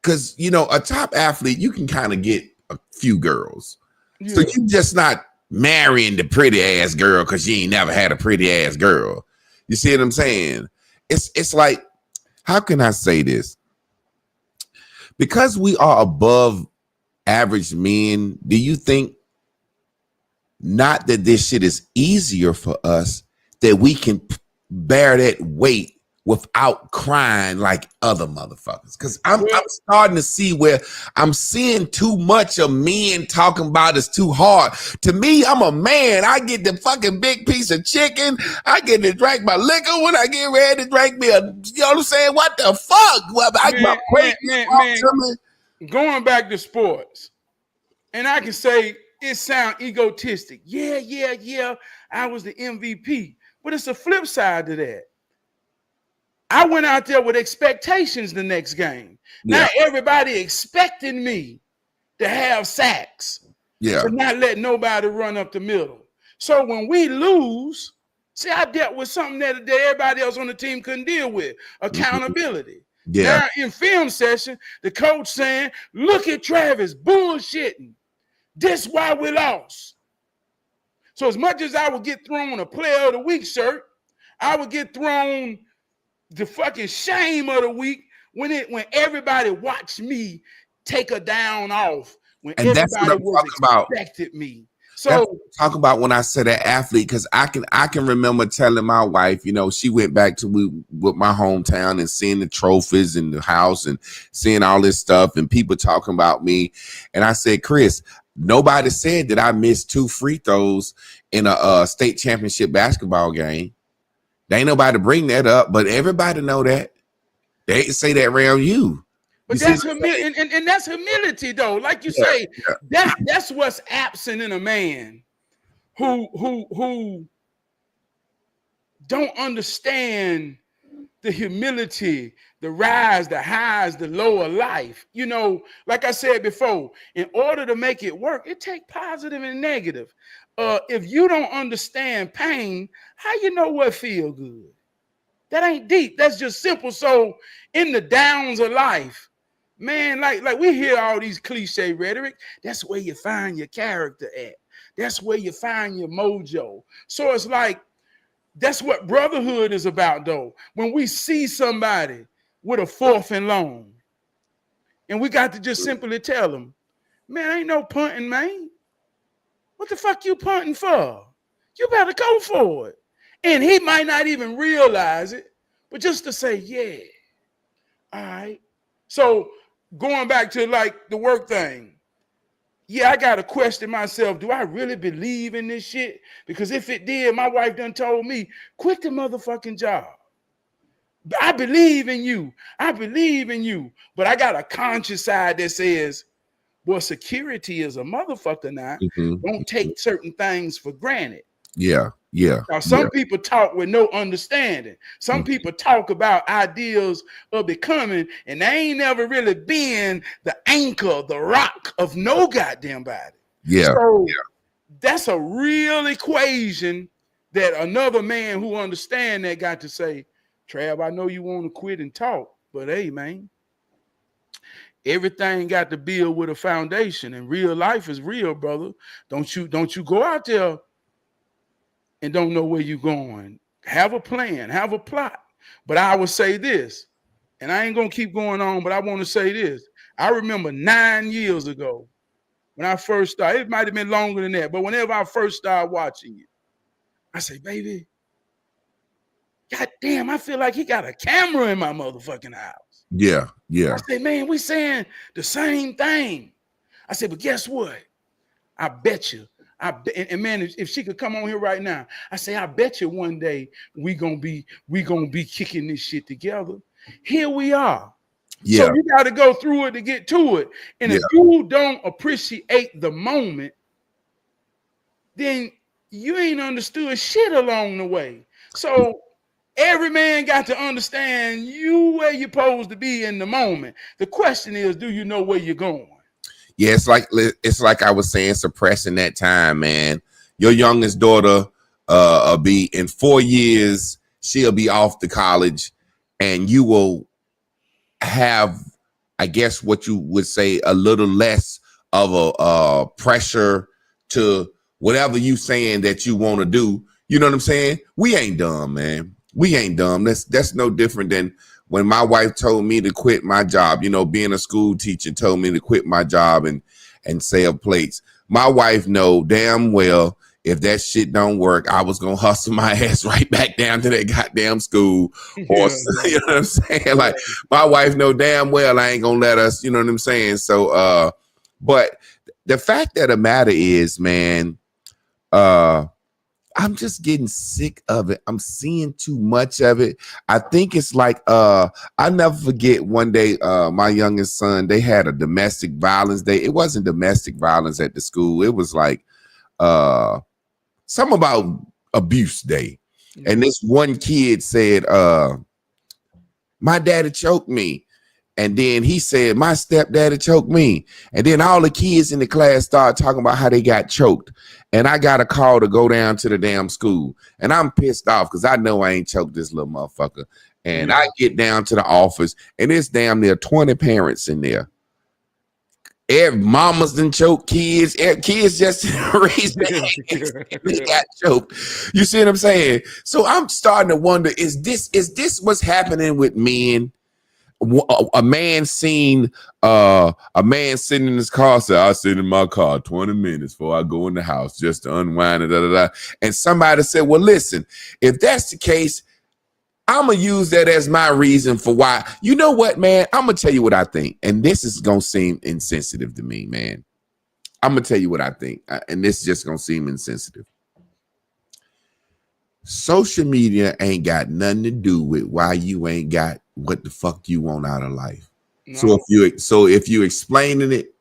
Because, you know, a top athlete, you can kind of get a few girls. Yeah. So you just not marrying the pretty ass girl because you ain't never had a pretty ass girl. You see what I'm saying? It's like, how can I say this? Because we are above average men, do you think not that this shit is easier for us, that we can bear that weight without crying like other motherfuckers? Because I'm starting to see where I'm seeing too much of men talking about it's too hard. To me, I'm a man. I get the fucking big piece of chicken. I get to drink my liquor when I get ready to drink me a, you know what I'm saying? What the fuck? Well, man, going back to sports, and I can say it sounds egotistic. Yeah, I was the MVP. But it's a flip side to that. I went out there with expectations the next game. Yeah. Now everybody expecting me to have sacks. Yeah. To not let nobody run up the middle. So when we lose, see, I dealt with something that everybody else on the team couldn't deal with. Accountability. Yeah. Now in film session, the coach saying, look at Travis bullshitting. This why we lost. So as much as I would get thrown a player of the week shirt, I would get thrown the fucking shame of the week when everybody watched me take a down off, when and everybody was expected me. So talk about when I said that athlete, because I can remember telling my wife, you know, she went back to with my hometown and seeing the trophies in the house and seeing all this stuff and people talking about me. And I said, Chris, nobody said that I missed 2 free throws in a state championship basketball game. There ain't nobody bring that up, but everybody know that. They say that around you. But that's humility, and that's humility, though. Like you say, that's what's absent in a man who don't understand the humility, the rise, the highs, the lower life. You know, like I said before, in order to make it work, it takes positive and negative. If you don't understand pain, how you know what feel good? That ain't deep. That's just simple. So in the downs of life, man, like we hear all these cliche rhetoric. That's where you find your character at. That's where you find your mojo. So it's like, that's what brotherhood is about, though. When we see somebody with a fourth and long, and we got to just simply tell them, man, ain't no punting, man. What the fuck you punting for? You better go for it. And he might not even realize it, but just to say, yeah, all right. So going back to like the work thing, yeah, I got to question myself. Do I really believe in this shit? Because if it did, my wife done told me, quit the motherfucking job. I believe in you. I believe in you. But I got a conscious side that says, well, security is a motherfucker now. Don't take certain things for granted. Yeah. Now, some people talk with no understanding. Some people talk about ideals of becoming, and they ain't never really been the anchor, the rock of no goddamn body. Yeah. So that's a real equation that another man who understands that got to say, Trav, I know you want to quit and talk, but hey, man, everything got to build with a foundation, and real life is real, brother. Don't you go out there and don't know where you're going. Have a plan, have a plot. But I would say this, and I ain't gonna keep going on, but I want to say this. I remember 9 years ago when I first started, it might have been longer than that, but whenever I first started watching you, I say, baby, God damn, I feel like he got a camera in my motherfucking house. Yeah. I say, man, we saying the same thing. I said, but guess what? I bet you. And man, if she could come on here right now, I say, I bet you one day we gonna be kicking this shit together. Here we are. Yeah. So you got to go through it to get to it. And if you don't appreciate the moment, then you ain't understood shit along the way. So every man got to understand you where you're supposed to be in the moment. The question is, do you know where you're going? Yeah, it's like I was saying, suppressing that time, man. Your youngest daughter will be in 4 years, she'll be off to college, and you will have, I guess what you would say, a little less of a pressure to whatever you saying that you want to do. You know what I'm saying? We ain't dumb, man. We ain't dumb. That's no different than when my wife told me to quit my job. You know, being a school teacher, told me to quit my job and sell plates. My wife know damn well if that shit don't work, I was gonna hustle my ass right back down to that goddamn school. Or you know what I'm saying? Like my wife know damn well I ain't gonna let us, you know what I'm saying? So but the fact of the matter is, man, I'm just getting sick of it. I'm seeing too much of it. I think it's like I never forget one day my youngest son, they had a domestic violence day. It wasn't domestic violence at the school. It was like something about abuse day. And this one kid said, my daddy choked me. And then he said, my stepdaddy choked me. And then all the kids in the class started talking about how they got choked. And I got a call to go down to the damn school. And I'm pissed off because I know I ain't choked this little motherfucker. And I get down to the office, and it's damn near 20 parents in there. Every mamas done choke kids. Kids just raised their hands and they got choked. You see what I'm saying? So I'm starting to wonder, is this what's happening with men? A man seen a man sitting in his car, said, I sit in my car 20 minutes before I go in the house just to unwind and And somebody said, well, listen, if that's the case, I'm going to use that as my reason for why. You know what, man? I'm going to tell you what I think. And this is going to seem insensitive to me, man. I'm going to tell you what I think. And this is just going to seem insensitive. Social media ain't got nothing to do with why you ain't got what the fuck you want out of life. No. So if you explaining it,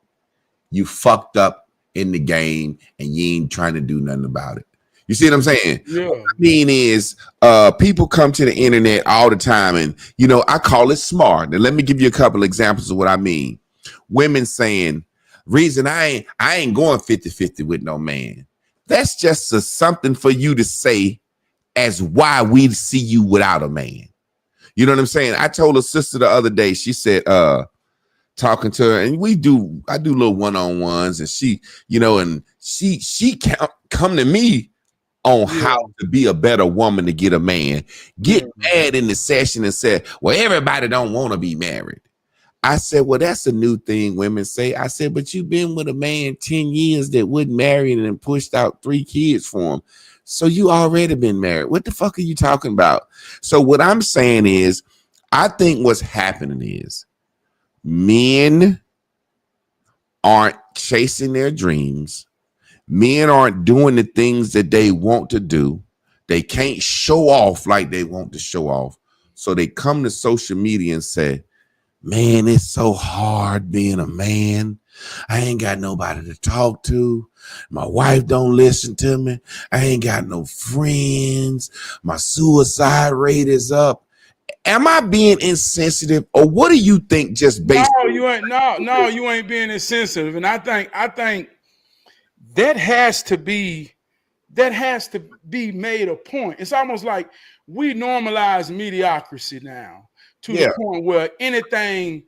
you fucked up in the game and you ain't trying to do nothing about it. You see what I'm saying? Yeah. What I mean is, people come to the internet all the time, and I call it smart. And let me give you a couple examples of what I mean. Women saying, reason I ain't going 50-50 with no man. That's just something for you to say as why we see you without a man. You know what I'm saying? I told a sister the other day, she said, talking to her, and I do little one-on-ones, and she, and she come to me on how to be a better woman to get a man. Get mad in the session and said, well, everybody don't want to be married. I said, well, that's a new thing women say. I said, but you've been with a man 10 years that wouldn't marry and then pushed out 3 kids for him. So you already been married. What the fuck are you talking about? So what I'm saying is, I think what's happening is men aren't chasing their dreams. Men aren't doing the things that they want to do. They can't show off like they want to show off. So they come to social media and say, man, it's so hard being a man. I ain't got nobody to talk to. My wife don't listen to me. I ain't got no friends. My suicide rate is up. Am I being insensitive, or what do you think? Just based? No, you ain't. No, you ain't being insensitive. And I think that has to be made a point. It's almost like we normalize mediocrity now to the point where anything,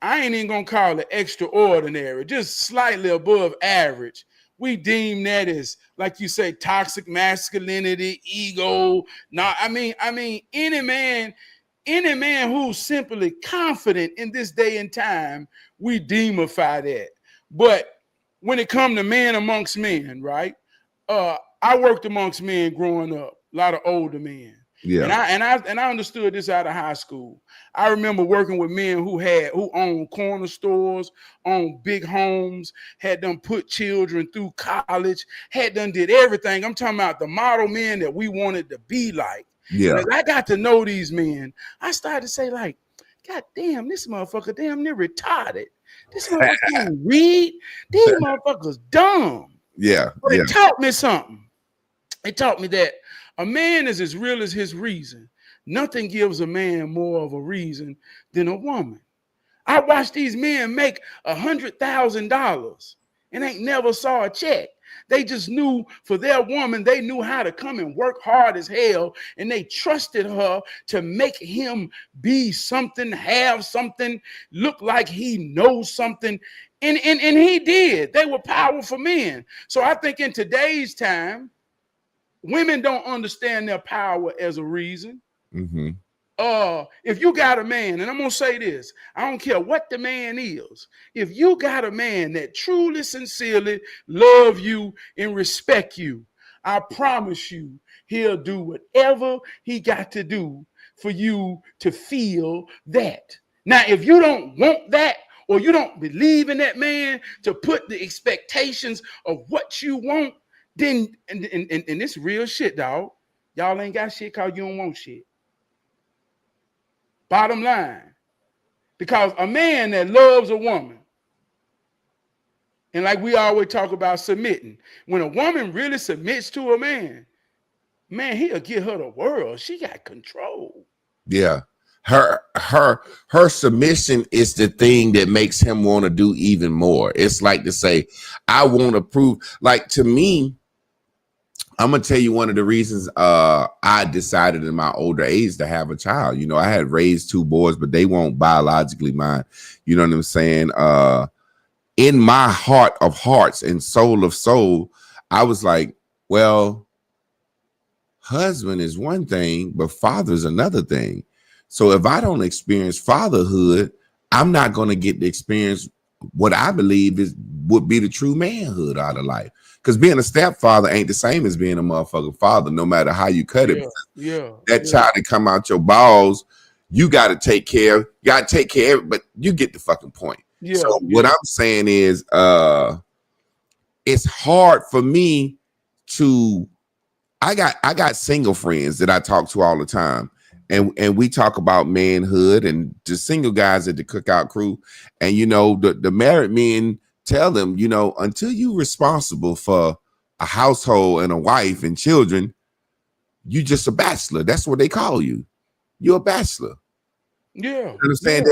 I ain't even gonna call it extraordinary, just slightly above average, we deem that as, like you say, toxic masculinity, ego. Now, I mean, any man who's simply confident in this day and time, we demonify that. But when it comes to men amongst men, right? I worked amongst men growing up, a lot of older men. Yeah. And I understood this out of high school. I remember working with men who owned corner stores, owned big homes, had them put children through college, had them did everything. I'm talking about the model men that we wanted to be like. Yeah. And as I got to know these men, I started to say, like, God damn, this motherfucker damn near retarded. This motherfucker can't read. These motherfuckers dumb. Yeah. But it taught me something. It taught me that a man is as real as his reason. Nothing gives a man more of a reason than a woman. I watched these men make $100,000 and ain't never saw a check. They just knew for their woman, they knew how to come and work hard as hell, and they trusted her to make him be something, have something, look like he knows something. And he did. They were powerful men. So I think in today's time, women don't understand their power as a reason. Mm-hmm. If you got a man, and I'm gonna say this, I don't care what the man is. If you got a man that truly, sincerely love you and respect you, I promise you, he'll do whatever he got to do for you to feel that. Now, if you don't want that, or you don't believe in that man to put the expectations of what you want, then and it's real shit, dog. Y'all ain't got shit because you don't want shit. Bottom line. Because a man that loves a woman, and like we always talk about submitting, when a woman really submits to a man, he'll give her the world. She got control. Yeah. Her submission is the thing that makes him want to do even more. It's like to say, I want to prove, like, to me, I'm gonna tell you one of the reasons I decided in my older age to have a child. You know, I had raised 2 boys, but they weren't biologically mine. You know what I'm saying? In my heart of hearts and soul of soul, I was like, well, husband is one thing, but father is another thing. So if I don't experience fatherhood, I'm not going to get the experience what I believe would be the true manhood out of life. Because being a stepfather ain't the same as being a motherfucking father, no matter how you cut it. That child that come out your balls, you got to take care of. You got to take care of it, but you get the fucking point. So what I'm saying is, it's hard for me to. I got single friends that I talk to all the time, and we talk about manhood and the single guys at the cookout crew, and you know the married men tell them, you know, until you responsible for a household and a wife and children, you just a bachelor. That's what they call you. You're a bachelor. Yeah. You understand?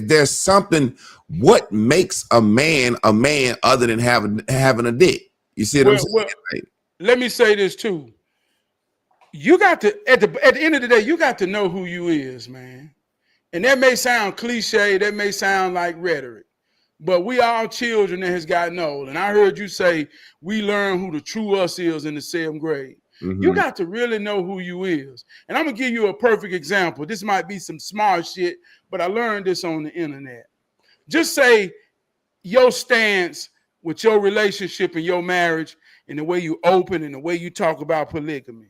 There's something. What makes a man other than having a dick? You see what I'm saying? Well, let me say this too. You got to at the end of the day, you got to know who you is, man. And that may sound cliche, that may sound like rhetoric, but we all children that has gotten old. And I heard you say we learn who the true us is in the 7th grade. Mm-hmm. You got to really know who you is. And I'm gonna give you a perfect example. This might be some smart shit, but I learned this on the internet. Just say your stance with your relationship and your marriage and the way you open and the way you talk about polygamy.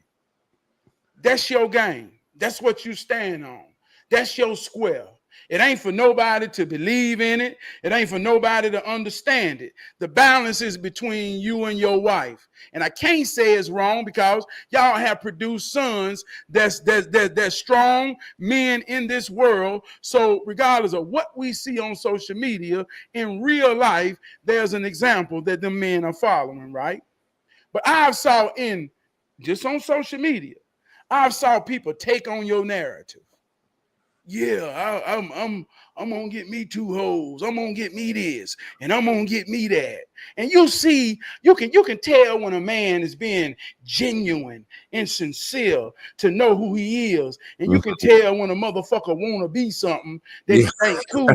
That's your game. That's what you stand on. That's your square. It ain't for nobody to believe in it. It ain't for nobody to understand it. The balance is between you and your wife. And I can't say it's wrong because y'all have produced sons that's strong men in this world. So regardless of what we see on social media, in real life, there's an example that the men are following, right? But I've saw just on social media, I've saw people take on your narrative. Yeah, I'm gonna get me 2 hoes. I'm gonna get me this, and I'm gonna get me that. And you see, you can tell when a man is being genuine and sincere to know who he is, and you can tell when a motherfucker wanna be something that ain't cool.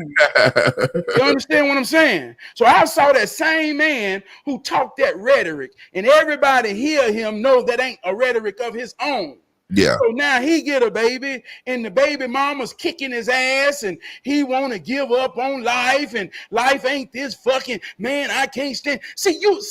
You understand what I'm saying? So I saw that same man who talked that rhetoric, and everybody hear him know that ain't a rhetoric of his own. Yeah. So now he get a baby, and the baby mama's kicking his ass, and he want to give up on life, and life ain't this fucking man. I can't stand. You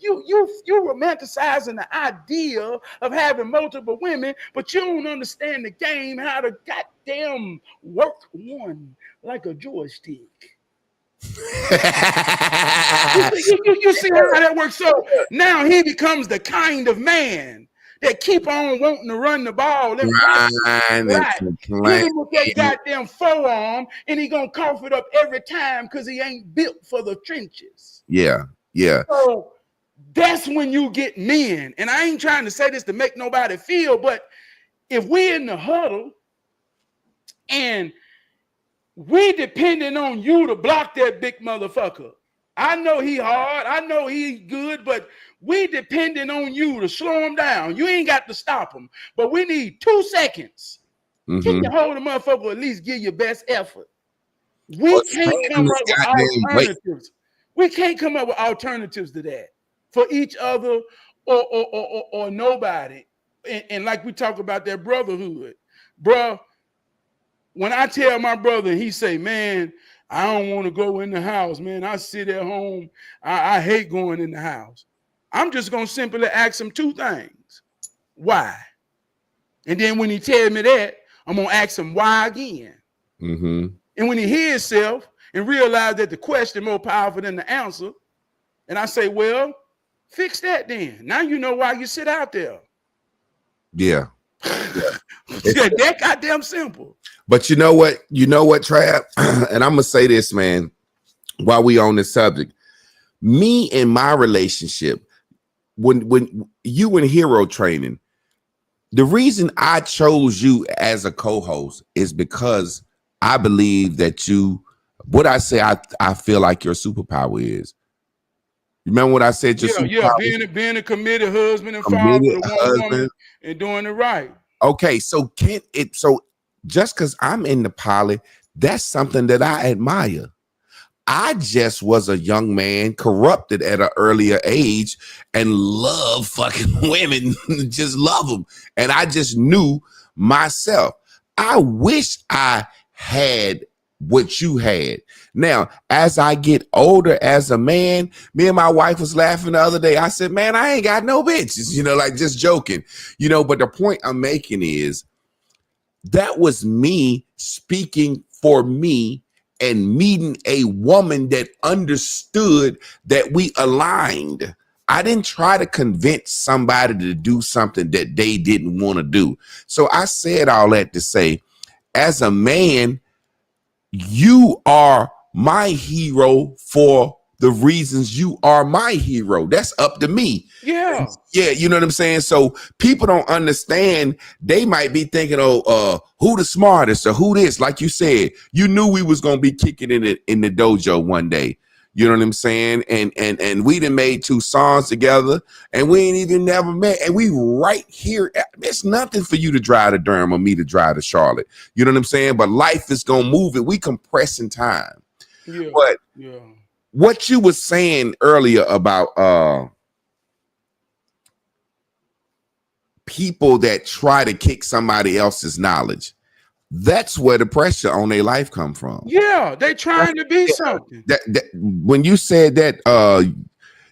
romanticizing the idea of having multiple women, but you don't understand the game, how to goddamn work one like a joystick. you see how that works. So now he becomes the kind of man that keep on wanting to run the ball and right. Hit him with that goddamn forearm, and he gonna cough it up every time because he ain't built for the trenches. Yeah. So that's when you get men. And I ain't trying to say this to make nobody feel, but if we in the huddle and we depending on you to block that big motherfucker. I know he hard. I know he good, but we depending on you to slow him down. You ain't got to stop him, but we need 2 seconds. Can you hold the motherfucker, at least give your best effort? We can't come up with alternatives. We can't come up with alternatives to that for each other or nobody. And like we talk about that brotherhood, bruh. When I tell my brother, he say, man, I don't want to go in the house, man. I sit at home. I hate going in the house. I'm just going to simply ask him 2 things. Why? And then when he tells me that, I'm going to ask him why again. And when he hears himself and realize that the question more powerful than the answer, and I say, well, fix that then. Now you know why you sit out there. Yeah. That goddamn simple. But you know what, Trab? And I'm gonna say this, man, while we on this subject. Me and my relationship, when you in hero training, the reason I chose you as a co-host is because I believe that what I say I feel like your superpower is. You remember what I said? Being a committed husband and father to one woman and doing it right. Okay, so just because I'm in the poly, that's something that I admire. I just was a young man, corrupted at an earlier age, and love fucking women, just love them. And I just knew myself. I wish I had what you had. Now, as I get older as a man, me and my wife was laughing the other day. I said, man, I ain't got no bitches, like just joking, but the point I'm making is that was me speaking for me and meeting a woman that understood that we aligned. I didn't try to convince somebody to do something that they didn't want to do. So I said all that to say, as a man, you are my hero for the reasons you are my hero. That's up to me. Yeah. Yeah, you know what I'm saying? So people don't understand. They might be thinking, who the smartest or who this? Like you said, you knew we was gonna be kicking in the dojo one day. You know what I'm saying? And we done made 2 songs together, and we ain't even never met. And we right here. There's nothing for you to drive to Durham or me to drive to Charlotte. You know what I'm saying? But life is gonna move it. We compressing time. Yeah. But yeah. what you was saying earlier about people that try to kick somebody else's knowledge, that's where the pressure on their life come from. Yeah, they trying to be something. That when you said that,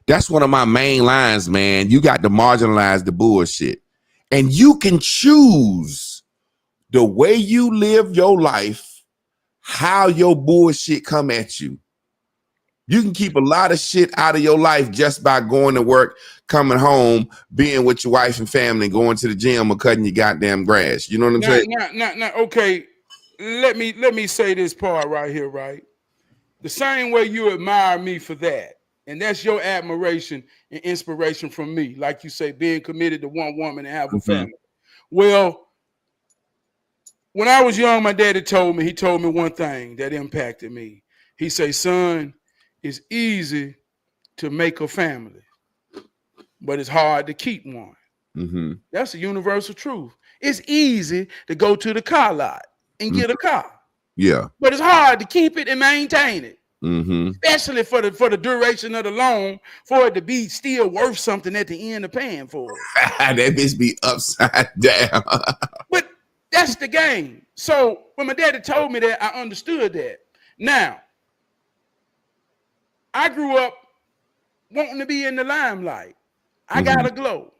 that's one of my main lines, man. You got to marginalize the bullshit, and you can choose the way you live your life, how your bullshit come at you. You can keep a lot of shit out of your life just by going to work, coming home, being with your wife and family, and going to the gym or cutting your goddamn grass. You know what I'm saying? Now, okay. Let me say this part right here, right? The same way you admire me for that, and that's your admiration and inspiration from me. Like you say, being committed to one woman and have a family. Well, when I was young, my daddy told me one thing that impacted me. He said, son, it's easy to make a family, but it's hard to keep one. Mm-hmm. That's a universal truth. It's easy to go to the car lot and get a car. Yeah. But it's hard to keep it and maintain it. Mm-hmm. Especially for the duration of the loan, for it to be still worth something at the end of paying for it. That bitch be upside down. But that's the game. So when my daddy told me that, I understood that. Now, I grew up wanting to be in the limelight. I got a glow.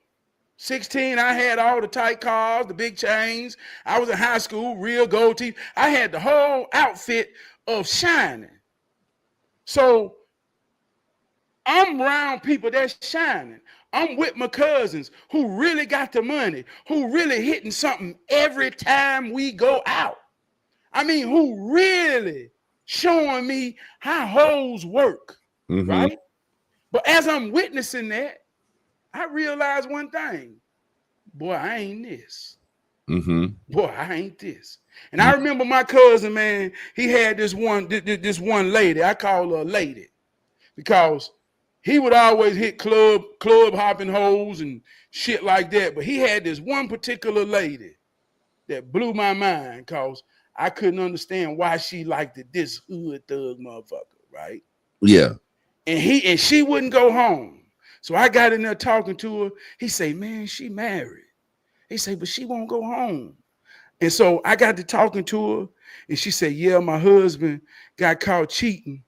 16, I had all the tight cars, the big chains. I was in high school, real gold teeth. I had the whole outfit of shining. So I'm around people that's shining. I'm with my cousins who really got the money, who really hitting something every time we go out. I mean, who really showing me how hoes work, right? But as I'm witnessing that, I realized one thing. Boy, I ain't this. Boy, I ain't this. And I remember my cousin, man, he had this one lady. I call her a lady because he would always hit club hopping hoes and shit like that. But he had this one particular lady that blew my mind because I couldn't understand why she liked this hood thug motherfucker, right? Yeah. And she wouldn't go home. So I got in there talking to her. He say, man, she married. He say, but she won't go home. And so I got to talking to her, and she said, yeah, my husband got caught cheating,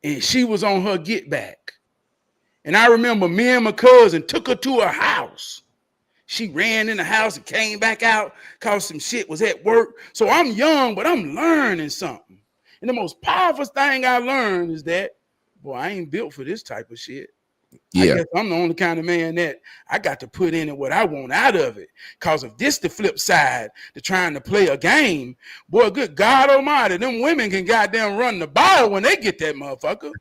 and she was on her get back. And I remember me and my cousin took her to her house. She ran in the house and came back out because some shit was at work. So I'm young, but I'm learning something. And the most powerful thing I learned is that, boy, I ain't built for this type of shit. Yeah. I guess I'm the only kind of man that I got to put in it what I want out of it. Because if this the flip side to trying to play a game, boy, good God almighty, them women can goddamn run the ball when they get that motherfucker.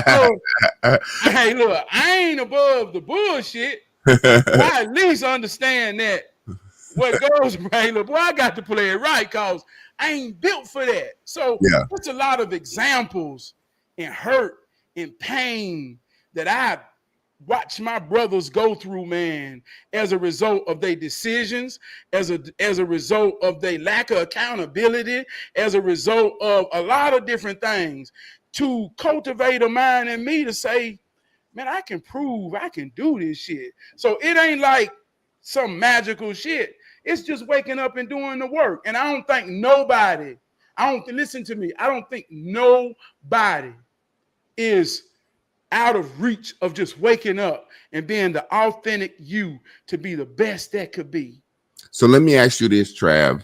So, hey, look, I ain't above the bullshit. I at least understand that what goes, right? Look, boy, I got to play it right because I ain't built for that. So there's a lot of examples and hurt and pain that I watch my brothers go through, man, as a result of their decisions, as a result of their lack of accountability, as a result of a lot of different things, to cultivate a mind in me to say, man, I can prove I can do this shit. So it ain't like some magical shit. It's just waking up and doing the work. And I don't think nobody, listen to me, I don't think nobody is out of reach of just waking up and being the authentic you to be the best that could be. So let me ask you this, Trav.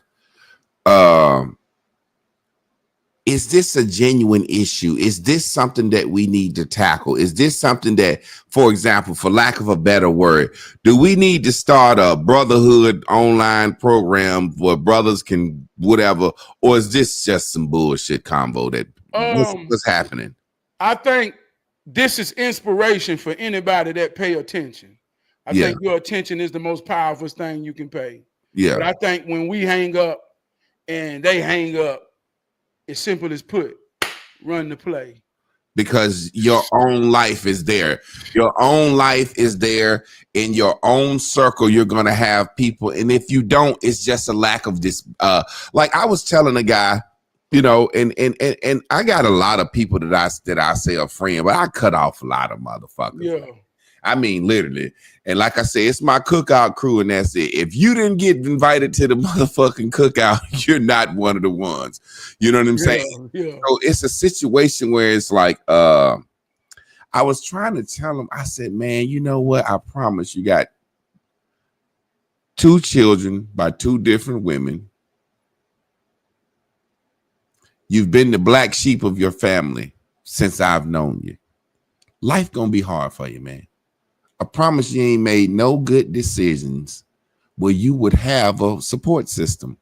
Is this a genuine issue? Is this something that we need to tackle? Is this something that, for example, for lack of a better word, do we need to start a brotherhood online program where brothers can whatever, or is this just some bullshit combo that what's happening? I think this is inspiration for anybody that pay attention. I think your attention is the most powerful thing you can pay. Yeah. But I think when we hang up and they hang up, it's simple as put, run the play. Because your own life is there. Your own life is there in your own circle. You're going to have people. And if you don't, it's just a lack of this. Like I was telling a guy, you know, and I got a lot of people that I say are friend, but I cut off a lot of motherfuckers. Yeah. I mean, literally. And like I said, it's my cookout crew, and that's it. If you didn't get invited to the motherfucking cookout, you're not one of the ones. You know what I'm saying? Yeah. So it's a situation where it's like, I was trying to tell him, I said, man, you know what? I promise you got 2 children by 2 different women. You've been the black sheep of your family since I've known you. Life gonna be hard for you, man. I promise you ain't made no good decisions where you would have a support system.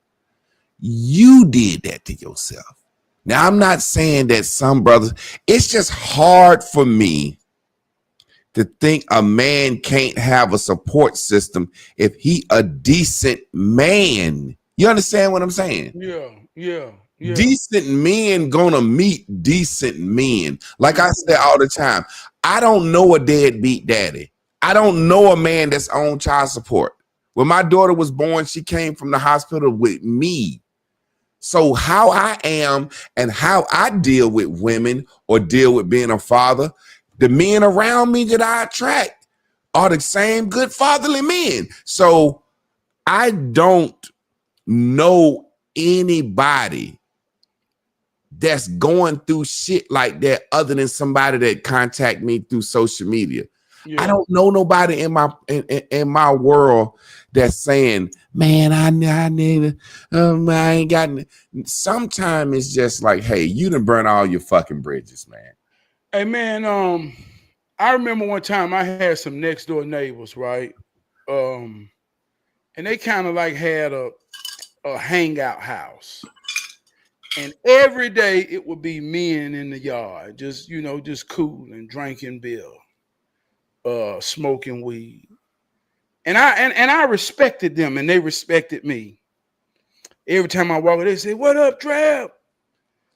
You did that to yourself. Now, I'm not saying that some brothers, it's just hard for me to think a man can't have a support system if he a decent man. You understand what I'm saying? Yeah. Decent men gonna meet decent men. Like I say all the time, I don't know a deadbeat daddy. I don't know a man that's on child support. When my daughter was born, she came from the hospital with me. So how I am and how I deal with women or deal with being a father, the men around me that I attract are the same good fatherly men. So I don't know anybody that's going through shit like that other than somebody that contact me through social media. Yeah. I don't know nobody in my world that's saying, man, I need I ain't got. Sometimes it's just like, hey, you done burn all your fucking bridges, man. Hey, man, I remember one time I had some next door neighbors, right? And they kind of like had a hangout house. And every day it would be men in the yard, just cooling, drinking beer, smoking weed. And I respected them and they respected me. Every time I walk, they say, "What up, TRAB?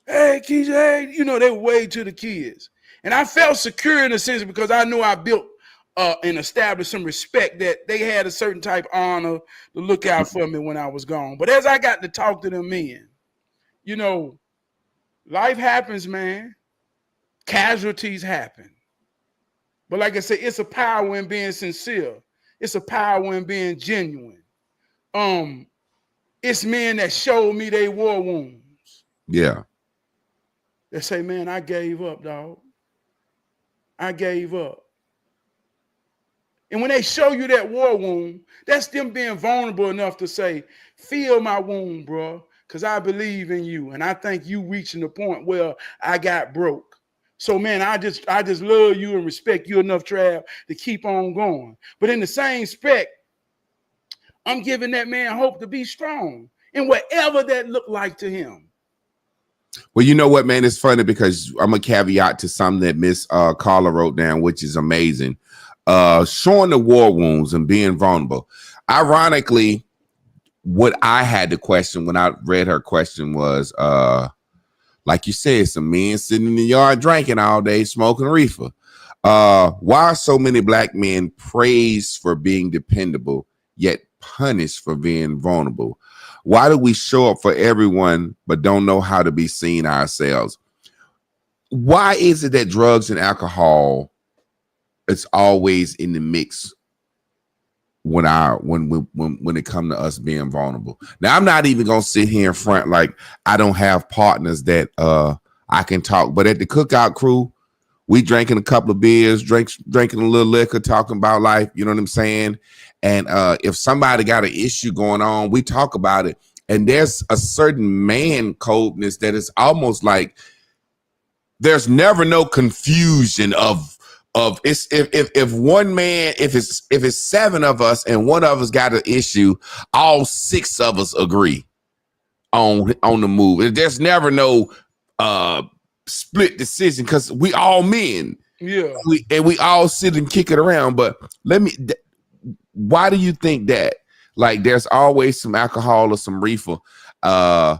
Hey, Keisha, hey," they would wave to the kids. And I felt secure in a sense because I knew I built and established some respect that they had a certain type of honor to look out for me when I was gone. But as I got to talk to them men, life happens, man. Casualties happen. But like I said, it's a power in being sincere. It's a power in being genuine. It's men that showed me they war wounds. Yeah. They say, man, I gave up, dog. I gave up. And when they show you that war wound, that's them being vulnerable enough to say, feel my wound, bro, because I believe in you. And I think you reaching the point where I got broke. So, man, I just love you and respect you enough, TRAB, to keep on going. But in the same respect, I'm giving that man hope to be strong in whatever that looked like to him. Well, you know what, man? It's funny because I'm a caveat to something that Miss Carla wrote down, which is amazing. Showing the war wounds and being vulnerable. Ironically, what I had to question when I read her question was, like you said, some men sitting in the yard drinking all day, smoking reefer. Why are so many black men praised for being dependable, yet punished for being vulnerable? Why do we show up for everyone, but don't know how to be seen ourselves? Why is it that drugs and alcohol, it's always in the mix when it comes to us being vulnerable? Now, I'm not even gonna sit here in front like I don't have partners that I can talk, but at the cookout crew, we drinking a couple of beers, drinking a little liquor, talking about life, you know what I'm saying? And if somebody got an issue going on, we talk about it. And there's a certain man coldness that is almost like there's never no confusion of if one man, if it's 7 of us and one of us got an issue, all 6 of us agree on the move. There's never no split decision because we all men. Yeah. We all sit and kick it around. But why do you think that? Like, there's always some alcohol or some reefer. Now,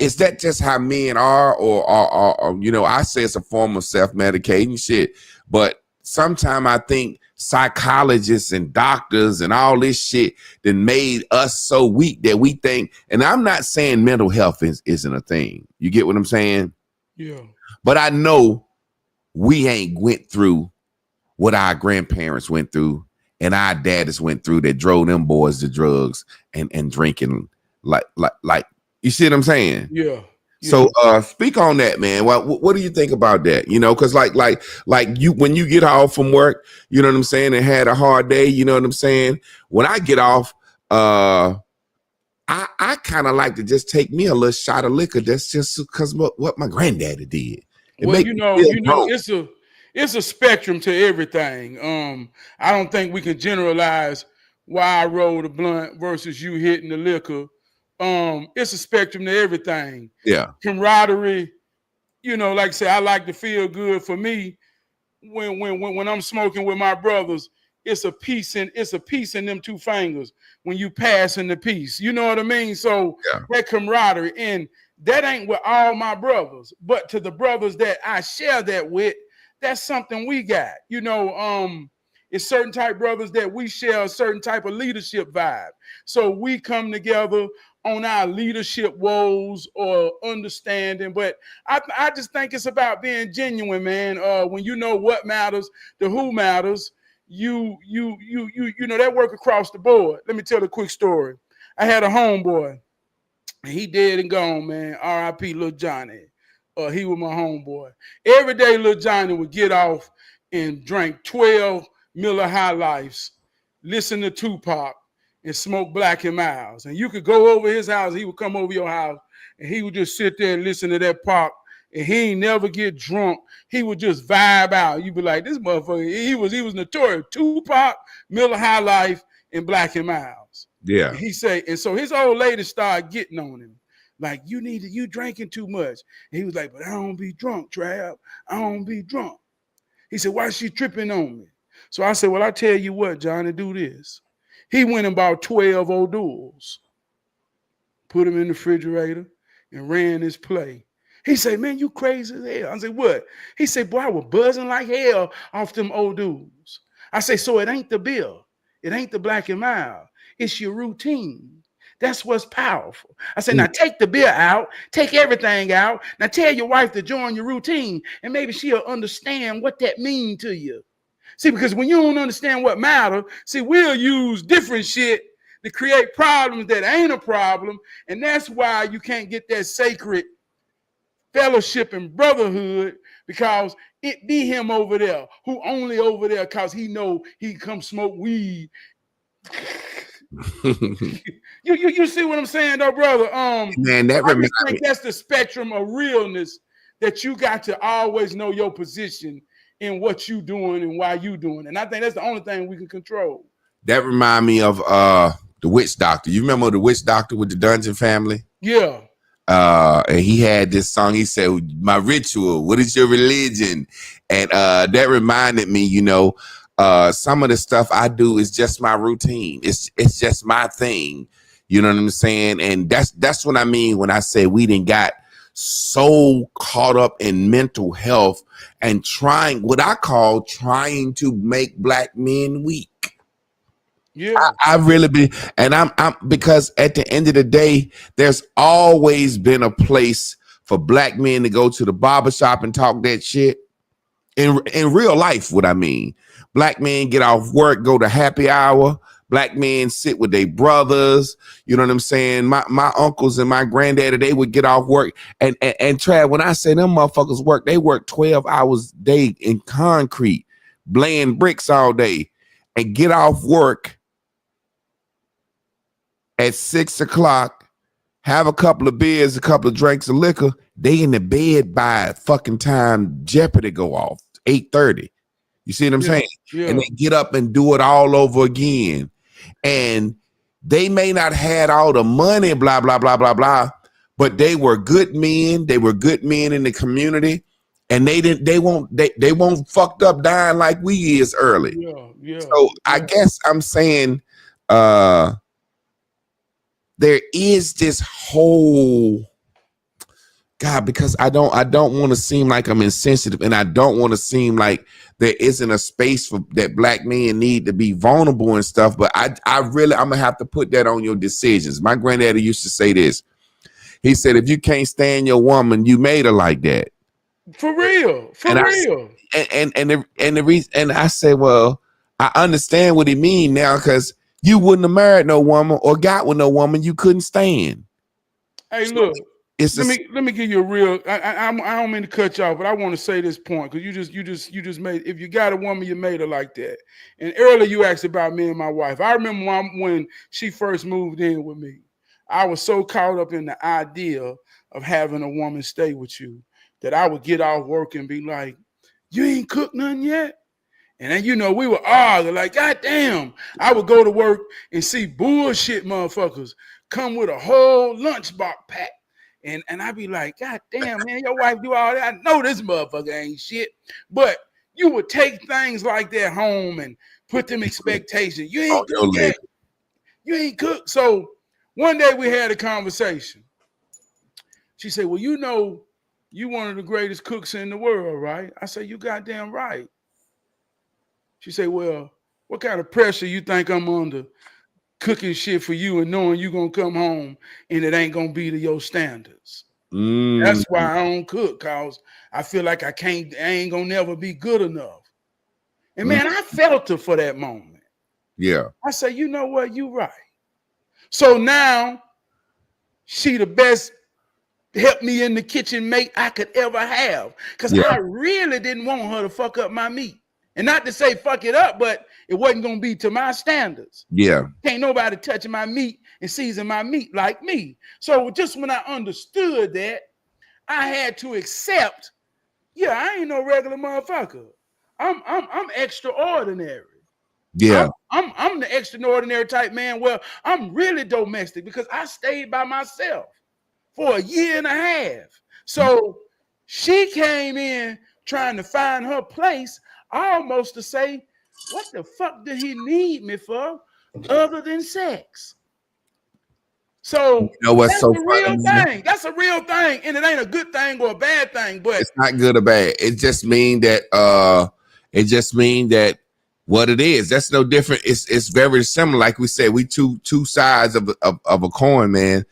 is that just how men are, or you know, I say it's a form of self-medicating shit, but sometimes I think psychologists and doctors and all this shit that made us so weak that we think, and I'm not saying mental health isn't a thing. You get what I'm saying? Yeah. But I know we ain't went through what our grandparents went through and our daddies went through that drove them boys to drugs and drinking like you see what I'm saying? Yeah. So speak on that, man. What do you think about that? You know, because like you, when you get off from work, you know what I'm saying, and had a hard day, you know what I'm saying? When I get off, I kind of like to just take me a little shot of liquor. That's just because what my granddaddy did. Well, you know, it's a spectrum to everything. I don't think we can generalize why I roll the blunt versus you hitting the liquor. It's a spectrum to everything. Yeah. Camaraderie, you know, like I say, I like to feel good. For me, when I'm smoking with my brothers, it's a piece in them two fingers when you passing the piece. You know what I mean? So that camaraderie, and that ain't with all my brothers, but to the brothers that I share that with, that's something we got. You know, it's certain type brothers that we share a certain type of leadership vibe. So we come together on our leadership woes or understanding. But I just think it's about being genuine, man. When you know what matters, the who matters, you know, that work across the board. Let me tell a quick story. I had a homeboy, and he dead and gone, man. R.I.P. Lil Johnny. He was my homeboy. Every day, Lil Johnny would get off and drink 12 Miller High Lifes, listen to Tupac, and smoke Black and Miles. And you could go over his house, he would come over your house, and he would just sit there and listen to that Pac, and he ain't never get drunk. He would just vibe out. You'd be like, this motherfucker, he was notorious. Tupac, Miller High Life, and Black and Miles. Yeah. And he say, and so his old lady started getting on him. Like, you drinking too much. And he was like, but I don't be drunk, Trab. I don't be drunk. He said, why is she tripping on me? So I said, well, I tell you what, Johnny, do this. He went and bought 12 O'Douls, put them in the refrigerator, and ran his play. He said, man, you crazy as hell. I said, what? He said, boy, I was buzzing like hell off them O'Douls. I say, so it ain't the bill. It ain't the Black and Mild. It's your routine. That's what's powerful. I said, now take the beer out, take everything out. Now tell your wife to join your routine, and maybe she'll understand what that means to you. See, because when you don't understand what matters, see, we'll use different shit to create problems that ain't a problem. And that's why you can't get that sacred fellowship and brotherhood, because it be him over there who only over there because he know he come smoke weed. you see what I'm saying, though, brother? Man, that I just think that's the spectrum of realness, that you got to always know your position in what you doing and why you doing it. And I think that's the only thing we can control. That remind me of the Witch Doctor. You remember the Witch Doctor with the Dungeon Family? Yeah. And he had this song. He said, my ritual, what is your religion? And that reminded me, you know, some of the stuff I do is just my routine. It's just my thing. You know what I'm saying? And that's what I mean when I say we didn't got so caught up in mental health and trying to make Black men weak. Yeah, I really be, and I'm because at the end of the day, there's always been a place for Black men to go to the barbershop and talk that shit. In real life, what I mean, Black men get off work, go to happy hour. Black men sit with their brothers. You know what I'm saying? My uncles and my granddaddy, they would get off work. And Trav, when I say them motherfuckers work, they work 12 hours a day in concrete, laying bricks all day, and get off work at 6 o'clock, have a couple of beers, a couple of drinks of liquor. They in the bed by fucking time Jeopardy go off, 8:30. You see what I'm saying? Yeah. And they get up and do it all over again. And they may not had all the money, blah, blah, blah, blah, blah, but they were good men. They were good men in the community. and they won't fucked up dying like we is early. So I guess I'm saying there is this whole God, because I don't want to seem like I'm insensitive, and I don't want to seem like there isn't a space for that black men need to be vulnerable and stuff. But I'm gonna have to put that on your decisions. My granddaddy used to say this. He said, if you can't stand your woman, you made her like that. For real. And the reason, and I said, well, I understand what he mean now, because you wouldn't have married no woman or got with no woman you couldn't stand. Hey, so look. Let me give you a real. I don't mean to cut you off, but I want to say this point, because you just made. If you got a woman, you made her like that. And earlier you asked about me and my wife. I remember when she first moved in with me, I was so caught up in the idea of having a woman stay with you that I would get off work and be like, "You ain't cooked nothing yet." And then, we were arguing like, God damn. I would go to work and see bullshit motherfuckers come with a whole lunchbox pack. And I'd be like, God damn, man, your wife do all that. I know this motherfucker ain't shit. But you would take things like that home and put them expectations. You ain't cooked yet. You ain't cooked. So one day we had a conversation. She said, well, you one of the greatest cooks in the world, right? I said, you goddamn right. She said, well, what kind of pressure you think I'm under cooking shit for you and knowing you gonna come home and it ain't gonna be to your standards? That's why I don't cook, cause I feel like I ain't gonna never be good enough. And man, I felt her for that moment. Yeah. I say, you know what, you right. So now she the best help me in the kitchen mate I could ever have. Cause I really didn't want her to fuck up my meat. And not to say fuck it up, but it wasn't going to be to my standards. Yeah. Ain't nobody touching my meat and seasoning my meat like me. So just when I understood that, I had to accept, I ain't no regular motherfucker. I'm extraordinary. Yeah. I'm the extraordinary type man. Well, I'm really domestic because I stayed by myself for a year and a half. So she came in trying to find her place, almost to say, what the fuck did he need me for other than sex? So what's that's so a real funny, thing. That's a real thing. And it ain't a good thing or a bad thing, but it's not good or bad. It just mean that what it is. That's no different. It's very similar. Like we said, we two sides of a coin, man.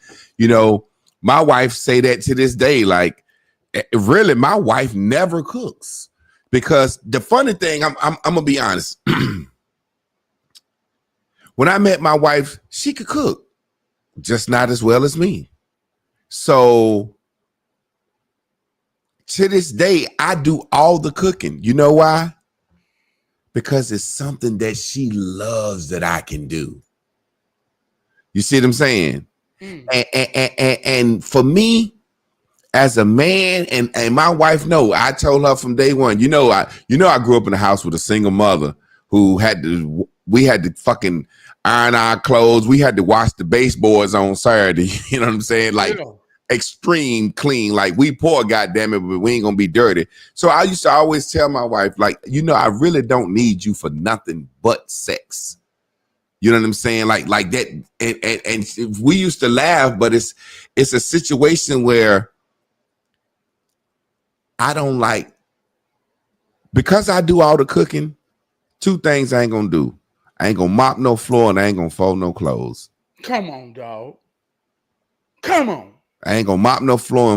My wife say that to this day. Like, really, my wife never cooks. Because the funny thing, I'm gonna be honest. When I met my wife, she could cook, just not as well as me. So to this day, I do all the cooking. You know why? Because it's something that she loves that I can do. You see what I'm saying? And for me, as a man, and my wife I told her from day one, I grew up in a house with a single mother who we had to fucking iron our clothes. We had to wash the baseboards on Saturday. You know what I'm saying? Like extreme clean. Like, we poor, goddamn it, but we ain't gonna be dirty. So I used to always tell my wife, like, I really don't need you for nothing but sex. You know what I'm saying? Like that. And we used to laugh, but it's a situation where I don't like, because I do all the cooking, two things I ain't gonna do. I ain't gonna mop no floor and I ain't gonna fold no clothes. Come on, dog. Come on. I ain't gonna mop no floor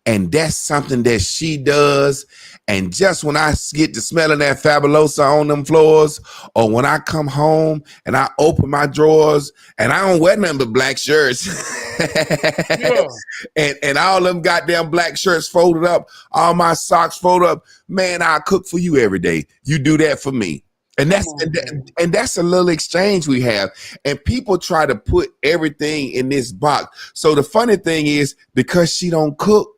and that's something that she does. And just when I get to smelling that Fabulosa on them floors, or when I come home and I open my drawers and I don't wear nothing but black shirts, and all them goddamn black shirts folded up, all my socks folded up, man, I cook for you every day. You do that for me. And that's a little exchange we have. And people try to put everything in this box. So the funny thing is, because she don't cook,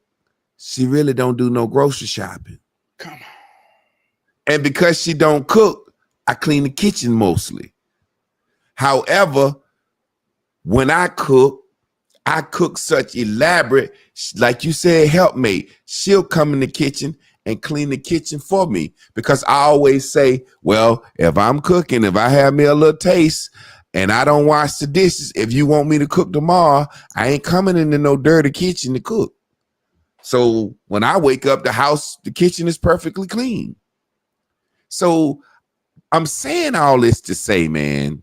she really don't do no grocery shopping. Come on. And because she don't cook, I clean the kitchen mostly. However, when I cook such elaborate, like you said, helpmate. She'll come in the kitchen and clean the kitchen for me, because I always say, well, if I'm cooking, if I have me a little taste and I don't wash the dishes, if you want me to cook tomorrow, I ain't coming into no dirty kitchen to cook. So when I wake up, the kitchen is perfectly clean. So I'm saying all this to say, man,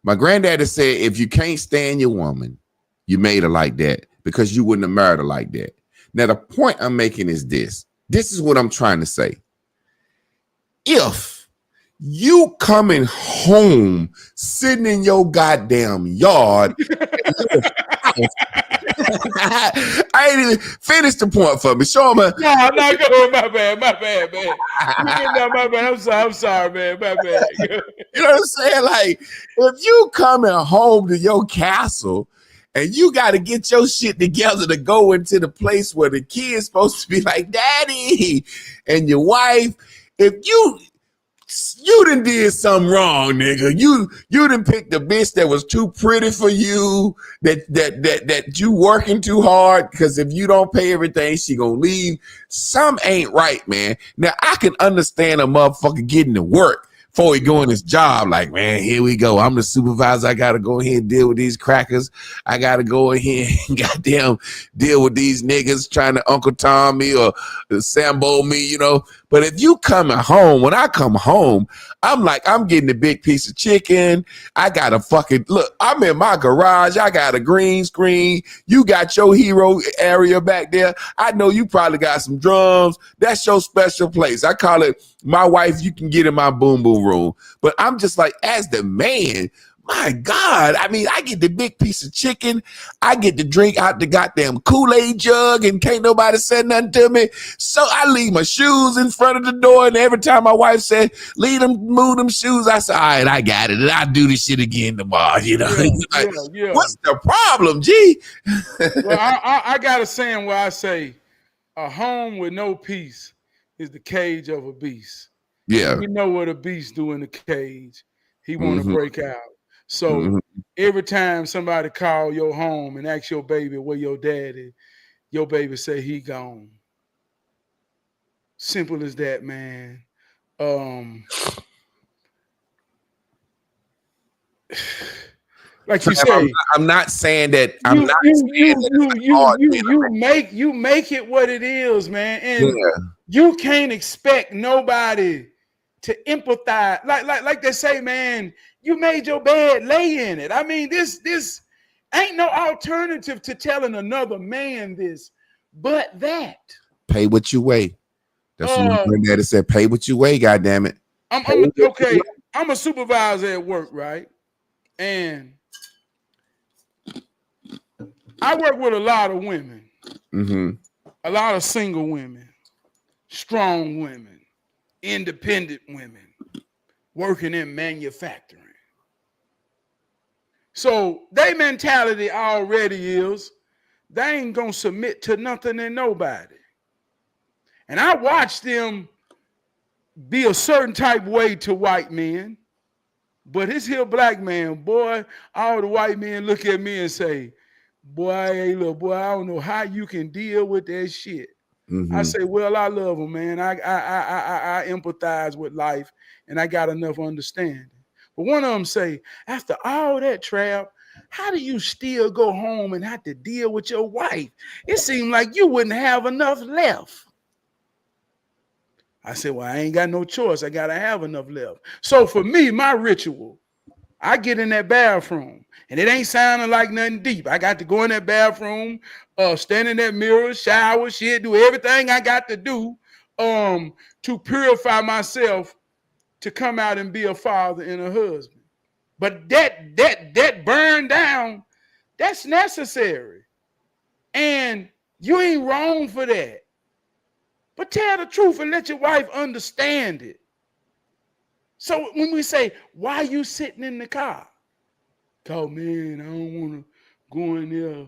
my granddaddy said, if you can't stand your woman, you made her like that, because you wouldn't have married her like that. Now, the point I'm making is this. This is what I'm trying to say. If you coming home, sitting in your goddamn yard, I ain't even finished the point for me. Show me. No, go. My bad, man. No, my bad. I'm sorry, man. My bad. You know what I'm saying? Like, if you coming home to your castle and you got to get your shit together to go into the place where the kid's supposed to be like, Daddy, and your wife, if you done did something wrong, nigga. You done picked the bitch that was too pretty for you, that you working too hard, because if you don't pay everything, she gonna leave. Some ain't right, man. Now, I can understand a motherfucker getting to work before he go in his job, like, man, here we go. I'm the supervisor. I got to go ahead and deal with these crackers. I got to go ahead and goddamn deal with these niggas trying to Uncle Tom me or Sambo me, you know. But if you coming home, when I come home, I'm like, I'm getting a big piece of chicken. I got a fucking, look, I'm in my garage. I got a green screen. You got your hero area back there. I know you probably got some drums. That's your special place. I call it my wife. You can get in my boom boom room. But I'm just like, as the man, my God, I mean, I get the big piece of chicken. I get to drink out the goddamn Kool-Aid jug and can't nobody say nothing to me. So I leave my shoes in front of the door, and every time my wife said, move them shoes, I say, all right, I got it, and I'll do this shit again tomorrow, you know? Yeah. What's the problem, G? Well, I got a saying where I say, a home with no peace is the cage of a beast. Yeah. We know what a beast do in the cage. He want to break out. So every time somebody call your home and ask your baby where your daddy, your baby say he gone. Simple as that, man. Like you say, I'm not saying that. You make it what it is, man, and you can't expect nobody to empathize. Like they say, man. You made your bed, lay in it. I mean, this ain't no alternative to telling another man this, but that. Pay what you weigh. That's what my granddaddy said. Pay what you weigh, goddammit. I'm a supervisor at work, right? And I work with a lot of women. A lot of single women, strong women, independent women, working in manufacturing. So their mentality already is they ain't gonna submit to nothing and nobody. And I watch them be a certain type way to white men, but this here black man, boy, all the white men look at me and say, boy, hey, look, boy, I don't know how you can deal with that shit. I say, well, I love them, man. I empathize with life, and I got enough understanding. But one of them say, after all that, TRAB, how do you still go home and have to deal with your wife? It seemed like you wouldn't have enough left. I said, well, I ain't got no choice. I got to have enough left. So for me, my ritual, I get in that bathroom, and it ain't sounding like nothing deep. I got to go in that bathroom, stand in that mirror, shower, shit, do everything I got to do to purify myself to come out and be a father and a husband. But that burn down, that's necessary. And you ain't wrong for that. But tell the truth and let your wife understand it. So when we say, why are you sitting in the car? Cause, man, I don't want to go in there.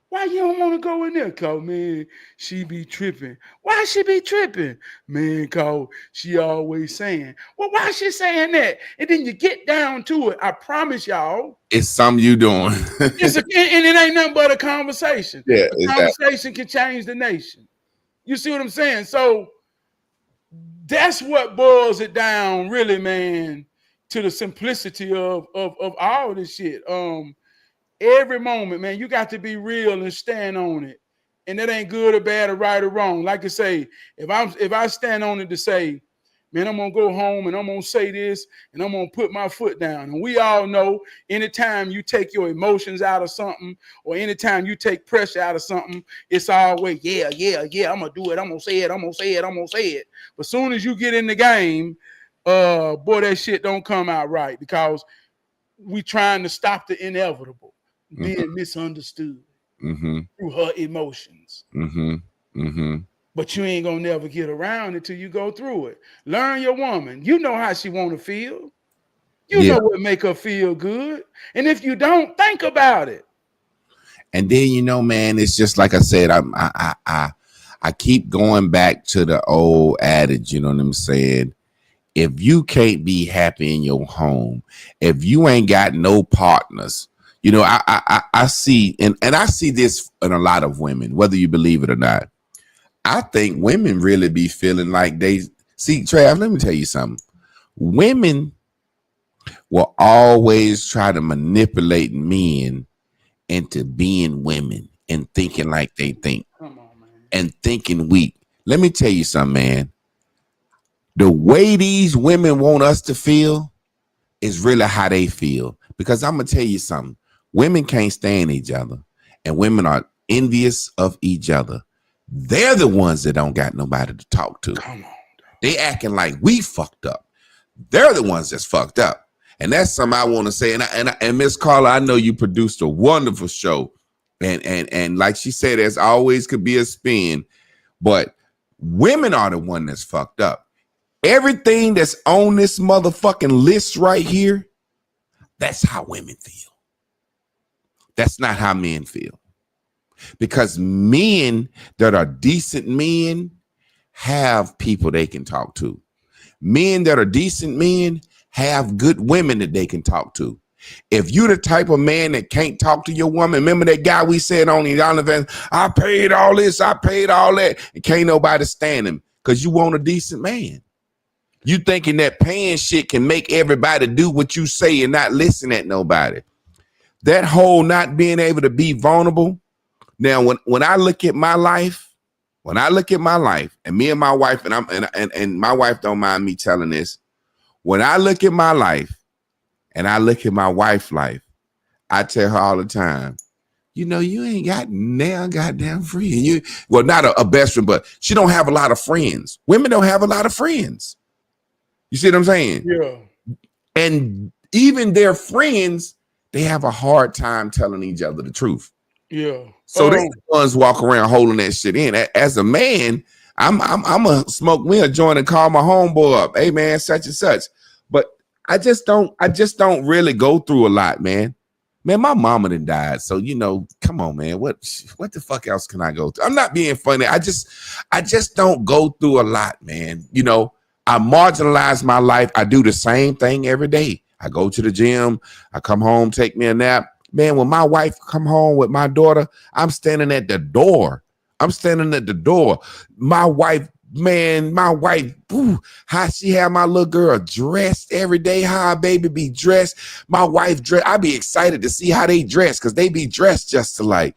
Why you don't want to go in there? Cause, man, she be tripping. Why she be tripping? Man, cause she always saying. Well, why she saying that? And then you get down to it. I promise y'all. It's something you doing. And it ain't nothing but a conversation. Yeah, a conversation can change the nation. You see what I'm saying? So that's what boils it down, really, man, to the simplicity of all this shit. Every moment, man, you got to be real and stand on it. And that ain't good or bad or right or wrong. Like I say, if I stand on it to say, man, I'm gonna go home and I'm gonna say this and I'm gonna put my foot down. And we all know anytime you take your emotions out of something or anytime you take pressure out of something, it's always, yeah, I'm gonna do it, I'm gonna say it, I'm gonna say it, I'm gonna say it. But soon as you get in the game, boy, that shit don't come out right because we trying to stop the inevitable, being misunderstood through her emotions. But you ain't gonna never get around it till you go through it. Learn your woman. You know how she want to feel. You know what make her feel good. And if you don't, think about it. And then, you know, man, it's just like I said, I keep going back to the old adage, you know what I'm saying? If you can't be happy in your home, if you ain't got no partners, you know, I see, and I see this in a lot of women, whether you believe it or not. I think women really be feeling like they see, Trav, let me tell you something. Women will always try to manipulate men into being women and thinking like they think. Come on, man. And thinking weak. Let me tell you something, man. The way these women want us to feel is really how they feel. Because I'm going to tell you something. Women can't stand each other. And women are envious of each other. They're the ones that don't got nobody to talk to. Come on. They acting like we fucked up. They're the ones that's fucked up. And that's something I want to say. And Miss Carla, I know you produced a wonderful show. And like she said, as always could be a spin. But women are the one that's fucked up. Everything that's on this motherfucking list right here, that's how women feel. That's not how men feel. Because men that are decent men have people they can talk to. Men that are decent men have good women that they can talk to. If you're the type of man that can't talk to your woman, remember that guy we said on the event, I paid all this, I paid all that, and can't nobody stand him because you want a decent man. You thinking that paying shit can make everybody do what you say and not listen at nobody. That whole not being able to be vulnerable. Now, when I look at my life, and me and my wife, and my wife don't mind me telling this, when I look at my life and I look at my wife's life, I tell her all the time, you know, you ain't got now goddamn friend. Well, not a best friend, but she don't have a lot of friends. Women don't have a lot of friends. You see what I'm saying? Yeah. And even their friends, they have a hard time telling each other the truth. Yeah. So they the ones walk around holding that shit in. As a man, I'm a smoke me a joint and call my homeboy up. Hey man, such and such. But I just don't really go through a lot, man. Man, my mama done died. So, you know, come on, man. What the fuck else can I go through? I'm not being funny. I just don't go through a lot, man. You know, I marginalize my life. I do the same thing every day. I go to the gym. I come home, take me a nap. Man, when my wife come home with my daughter, I'm standing at the door. My wife, ooh, how she have my little girl dressed every day, how our baby be dressed. My wife dressed. I be excited to see how they dress because they be dressed just alike.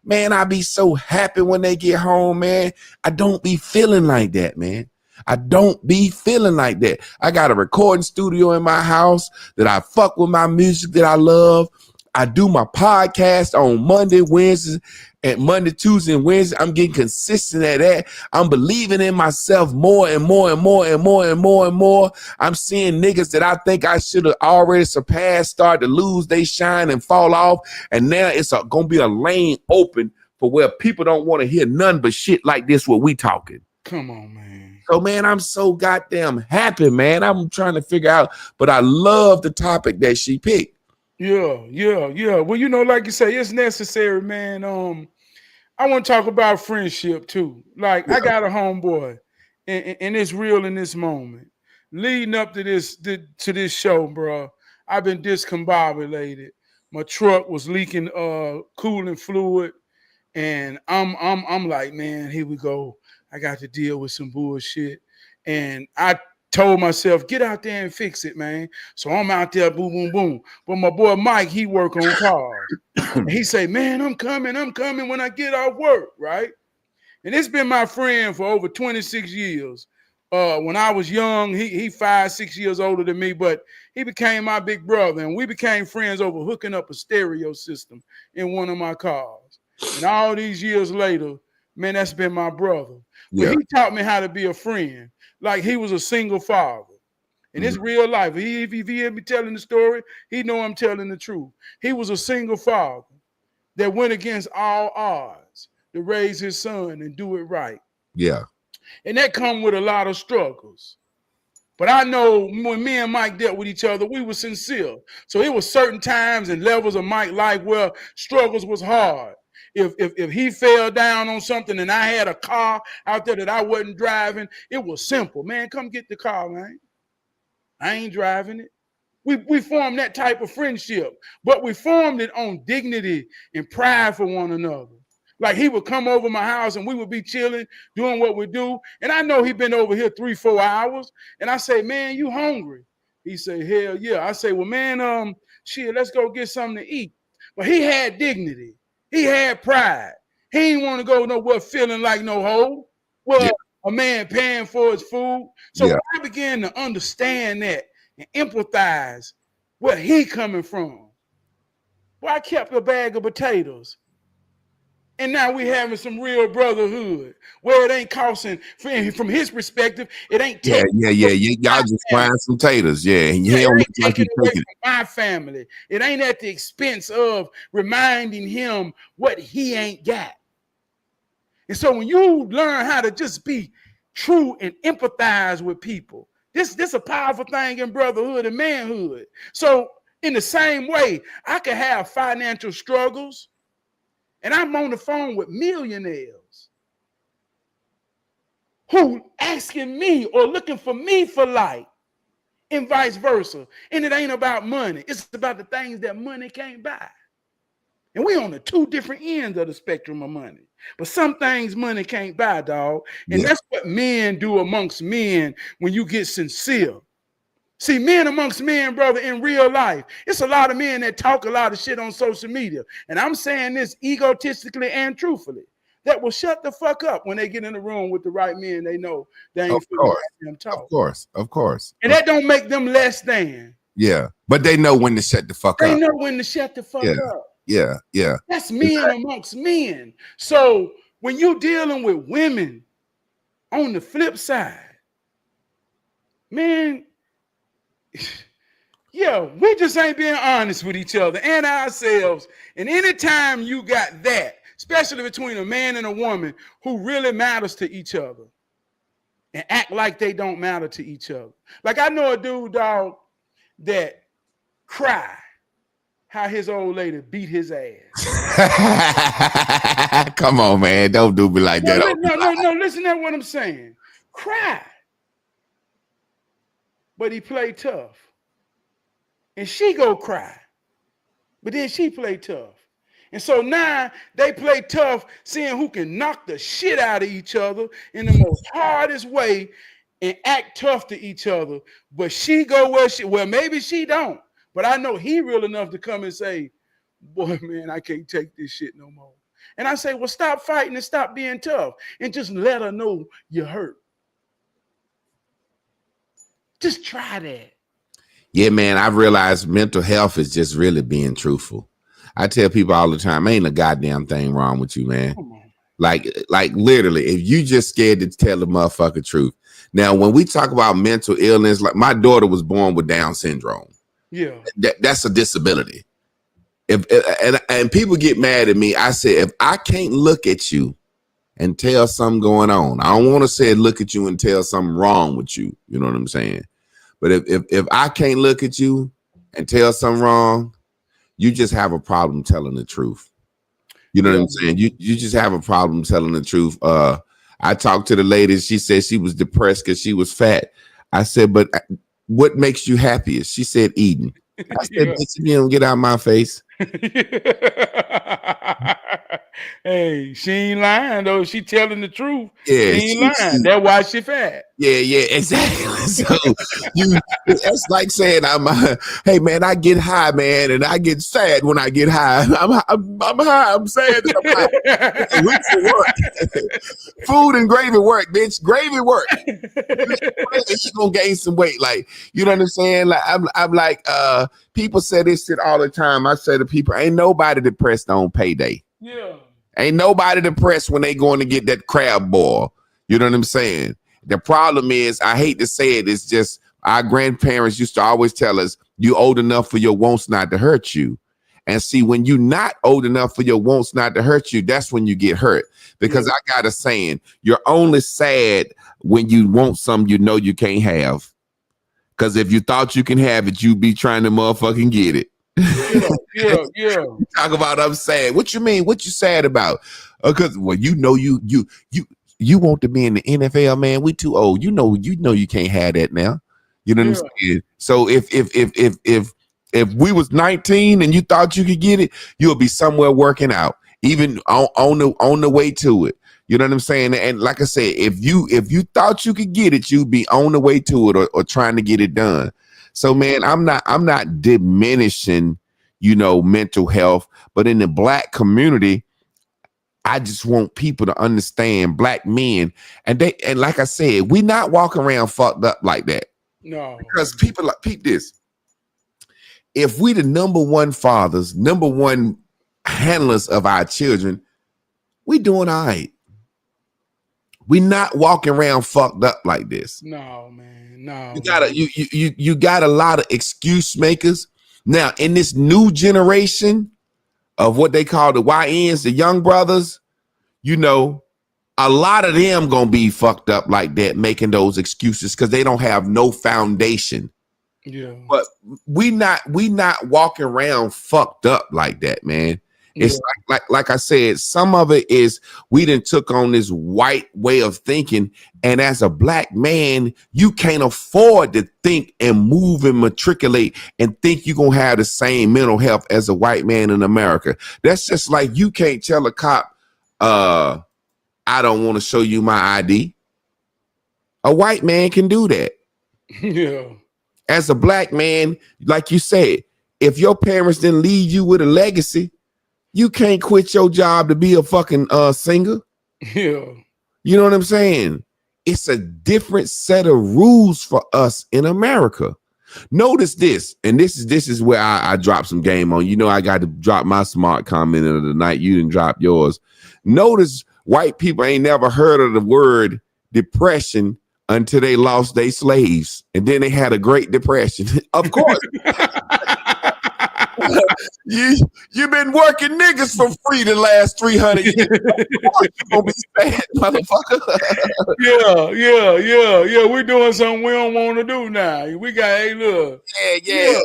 Man, I be so happy when they get home, man. I don't be feeling like that, man. I don't be feeling like that. I got a recording studio in my house that I fuck with my music that I love. I do my podcast on Monday, Wednesday, and Monday, Tuesday, and Wednesday. I'm getting consistent at that. I'm believing in myself more and more and more and more and more and more. I'm seeing niggas that I think I should have already surpassed start to lose they shine and fall off. And now it's going to be a lane open for where people don't want to hear none but shit like this what we talking. Come on, man. So, man, I'm so goddamn happy, man. I'm trying to figure out, but I love the topic that she picked. Yeah. Well, you know, like you say, it's necessary, man. I want to talk about friendship too. Like, yeah. I got a homeboy, and it's real in this moment. Leading up to this show, bro, I've been discombobulated. My truck was leaking coolant fluid, And I'm like, man, here we go. I got to deal with some bullshit. And I told myself, get out there and fix it, man. So I'm out there, boom, boom, boom. But my boy Mike, he work on cars. And he say, man, I'm coming when I get off work, right? And it's been my friend for over 26 years. When I was young, he 5-6 years older than me, but he became my big brother, and we became friends over hooking up a stereo system in one of my cars. And all these years later, man, that's been my brother. But he taught me how to be a friend. Like he was a single father. And it's real life. If he hear me telling the story, he know I'm telling the truth. He was a single father that went against all odds to raise his son and do it right. Yeah. And that come with a lot of struggles. But I know when me and Mike dealt with each other, we were sincere. So it was certain times and levels of Mike's life where struggles was hard. If he fell down on something and I had a car out there that I wasn't driving, it was simple. Man, come get the car, man. I ain't driving it. We formed that type of friendship, but we formed it on dignity and pride for one another. Like he would come over my house and we would be chilling, doing what we do. And I know he'd been over here 3-4 hours. And I say, man, you hungry? He say, hell yeah. I say, well, man, shit, let's go get something to eat. But he had dignity. He had pride. He didn't want to go nowhere feeling like no hoe. Well, a man paying for his food. So when I began to understand that and empathize where he coming from, well, I kept a bag of potatoes. And now we having some real brotherhood where it ain't costing, from his perspective, it ain't taking. Y'all just frying some taters. Yeah. And it ain't taking away from my family. It ain't at the expense of reminding him what he ain't got. And so when you learn how to just be true and empathize with people, this a powerful thing in brotherhood and manhood. So in the same way, I could have financial struggles. And I'm on the phone with millionaires who asking me or looking for me for light and vice versa. And it ain't about money. It's about the things that money can't buy. And we on the two different ends of the spectrum of money. But some things money can't buy, dog. And that's what men do amongst men when you get sincere. See, men amongst men, brother, in real life, it's a lot of men that talk a lot of shit on social media. And I'm saying this egotistically and truthfully, that will shut the fuck up when they get in the room with the right men. They know they ain't them talk. Of course. And that don't make them less than. Yeah, but they know when to shut the fuck up. They know when to shut the fuck up. Yeah. That's men amongst men. So when you dealing with women on the flip side, man, we just ain't being honest with each other and ourselves. And anytime you got that, especially between a man and a woman who really matters to each other and act like they don't matter to each other. Like I know a dude, dog, that cry how his old lady beat his ass. Come on, man. Don't do me like that. No, listen to what I'm saying. Cry. But he played tough. And she go cry. But then she play tough. And so now they play tough, seeing who can knock the shit out of each other in the most hardest way and act tough to each other. But she go well, maybe she don't. But I know he real enough to come and say, boy, man, I can't take this shit no more. And I say, well, stop fighting and stop being tough and just let her know you're hurt. Just try that. Yeah, man, I've realized mental health is just really being truthful. I tell people all the time, ain't a goddamn thing wrong with you, man. Like literally, if you just scared to tell the motherfucker truth. Now, when we talk about mental illness, like my daughter was born with Down syndrome. Yeah, that's a disability. And people get mad at me. I said, if I can't look at you and tell something going on, I don't want to say look at you and tell something wrong with you. You know what I'm saying? But if I can't look at you and tell something wrong, you just have a problem telling the truth. You know what I'm saying? You just have a problem telling the truth. I talked to the lady. She said she was depressed because she was fat. I said, but what makes you happiest? She said eating. I said, bitch, you don't get out of my face. Hey, she ain't lying though. She telling the truth. She Yeah, ain't lying. That's why she fat. yeah, exactly. So it's like saying hey man, I get high, man, and I get sad when I get high. I'm high. I'm sad that I'm high. Reason work. Food and gravy work, bitch. Gravy work. She gonna gain some weight. Like, you know what I'm saying? Like, I'm like, people say this shit all the time. I say to people, ain't nobody depressed on payday. Yeah. Ain't nobody depressed when they going to get that crab boil. You know what I'm saying? The problem is, I hate to say it, it's just our grandparents used to always tell us, you old enough for your wants not to hurt you. And see, when you're not old enough for your wants not to hurt you, that's when you get hurt. Because I got a saying, you're only sad when you want something you know you can't have. Because if you thought you can have it, you'd be trying to motherfucking get it. Yeah. Talk about I'm sad. What you mean? What you sad about? Because well, you know you want to be in the NFL, man. We too old. You know you can't have that now. You know what I'm saying? So if we was 19 and you thought you could get it, you'll be somewhere working out, even on the way to it. You know what I'm saying? And like I said, if you thought you could get it, you'd be on the way to it or trying to get it done. So man, I'm not diminishing, mental health, but in the Black community, I just want people to understand, Black men, and like I said, we not walking around fucked up like that. No, because people like peep this. If we the number one fathers, number one handlers of our children, we doing all right. We not walking around fucked up like this. No, man. No. You got a lot of excuse makers. Now, in this new generation of what they call the YNs, the young brothers, a lot of them gonna be fucked up like that, making those excuses because they don't have no foundation. Yeah. But we not walking around fucked up like that, man. It's like I said, some of it is we done took on this white way of thinking, and as a Black man, you can't afford to think and move and matriculate and think you're gonna have the same mental health as a white man in America. That's just like you can't tell a cop, I don't want to show you my ID. A white man can do that. Yeah. As a Black man, like you said, if your parents didn't leave you with a legacy, you can't quit your job to be a fucking singer. Yeah. You know what I'm saying? It's a different set of rules for us in America. Notice this, and this is where I drop some game on. I got to drop my smart comment of the night. You didn't drop yours. Notice white people ain't never heard of the word depression until they lost their slaves, and then they had a Great Depression. Of course. You've been working niggas for free the last 300 years. Of course you gonna be sad, motherfucker. Yeah. We're doing something we don't want to do now. We got look. Yeah.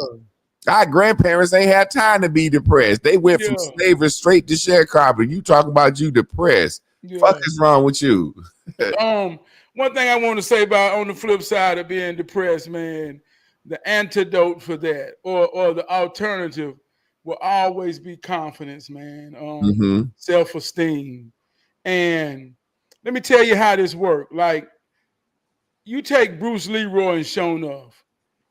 Our grandparents ain't had time to be depressed. They went from slavery straight to sharecropping. You talk about you depressed. Fuck is wrong with you? One thing I want to say about on the flip side of being depressed, man, the antidote for that or the alternative will always be confidence, man. Self-esteem. And let me tell you how this works. Like, you take Bruce Leroy and Shown Off.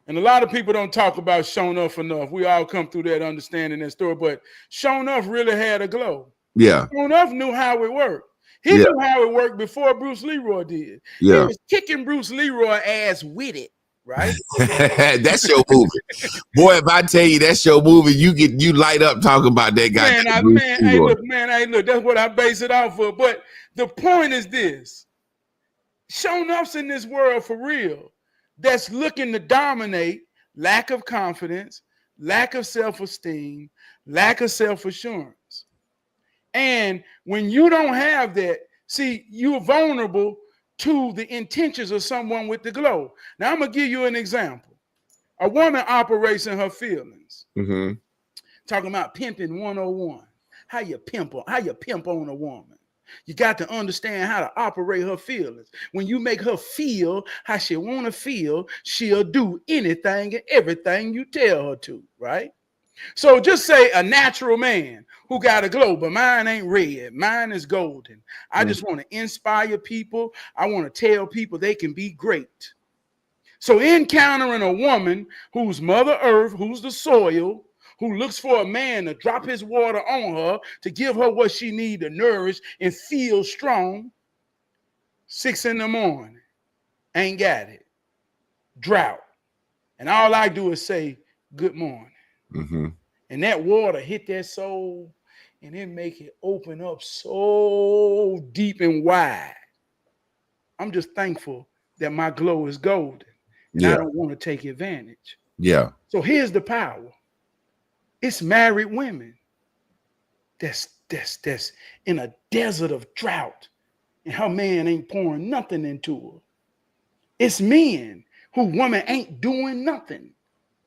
And a lot of people don't talk about Shown Off enough. We all come through that understanding that story, but Shown Off really had a glow. Yeah. Shown Off knew how it worked. He knew how it worked before Bruce Leroy did. Yeah. He was kicking Bruce Leroy ass with it, right? That's your movie. Boy, if I tell you that's your movie, you light up talking about that guy. Hey, look, that's what I base it off of. But the point is this. Shown Off's in this world for real that's looking to dominate lack of confidence, lack of self-esteem, lack of self-assurance. And when you don't have that, see, you're vulnerable to the intentions of someone with the glow. Now, I'm going to give you an example. A woman operates in her feelings. Mm-hmm. Talking about pimping 101. How you pimp on a woman. You got to understand how to operate her feelings. When you make her feel how she want to feel, she'll do anything and everything you tell her to, right? So just say a natural man who got a glow, but mine ain't red. Mine is golden. I just want to inspire people. I want to tell people they can be great. So encountering a woman who's Mother Earth, who's the soil, who looks for a man to drop his water on her to give her what she needs to nourish and feel strong. 6 a.m, ain't got it. Drought. And all I do is say, good morning. Mm-hmm. And that water hit that soul and it make it open up so deep and wide. I'm just thankful that my glow is golden and I don't want to take advantage. Yeah. So here's the power. It's married women that's in a desert of drought and her man ain't pouring nothing into her. It's men who woman ain't doing nothing.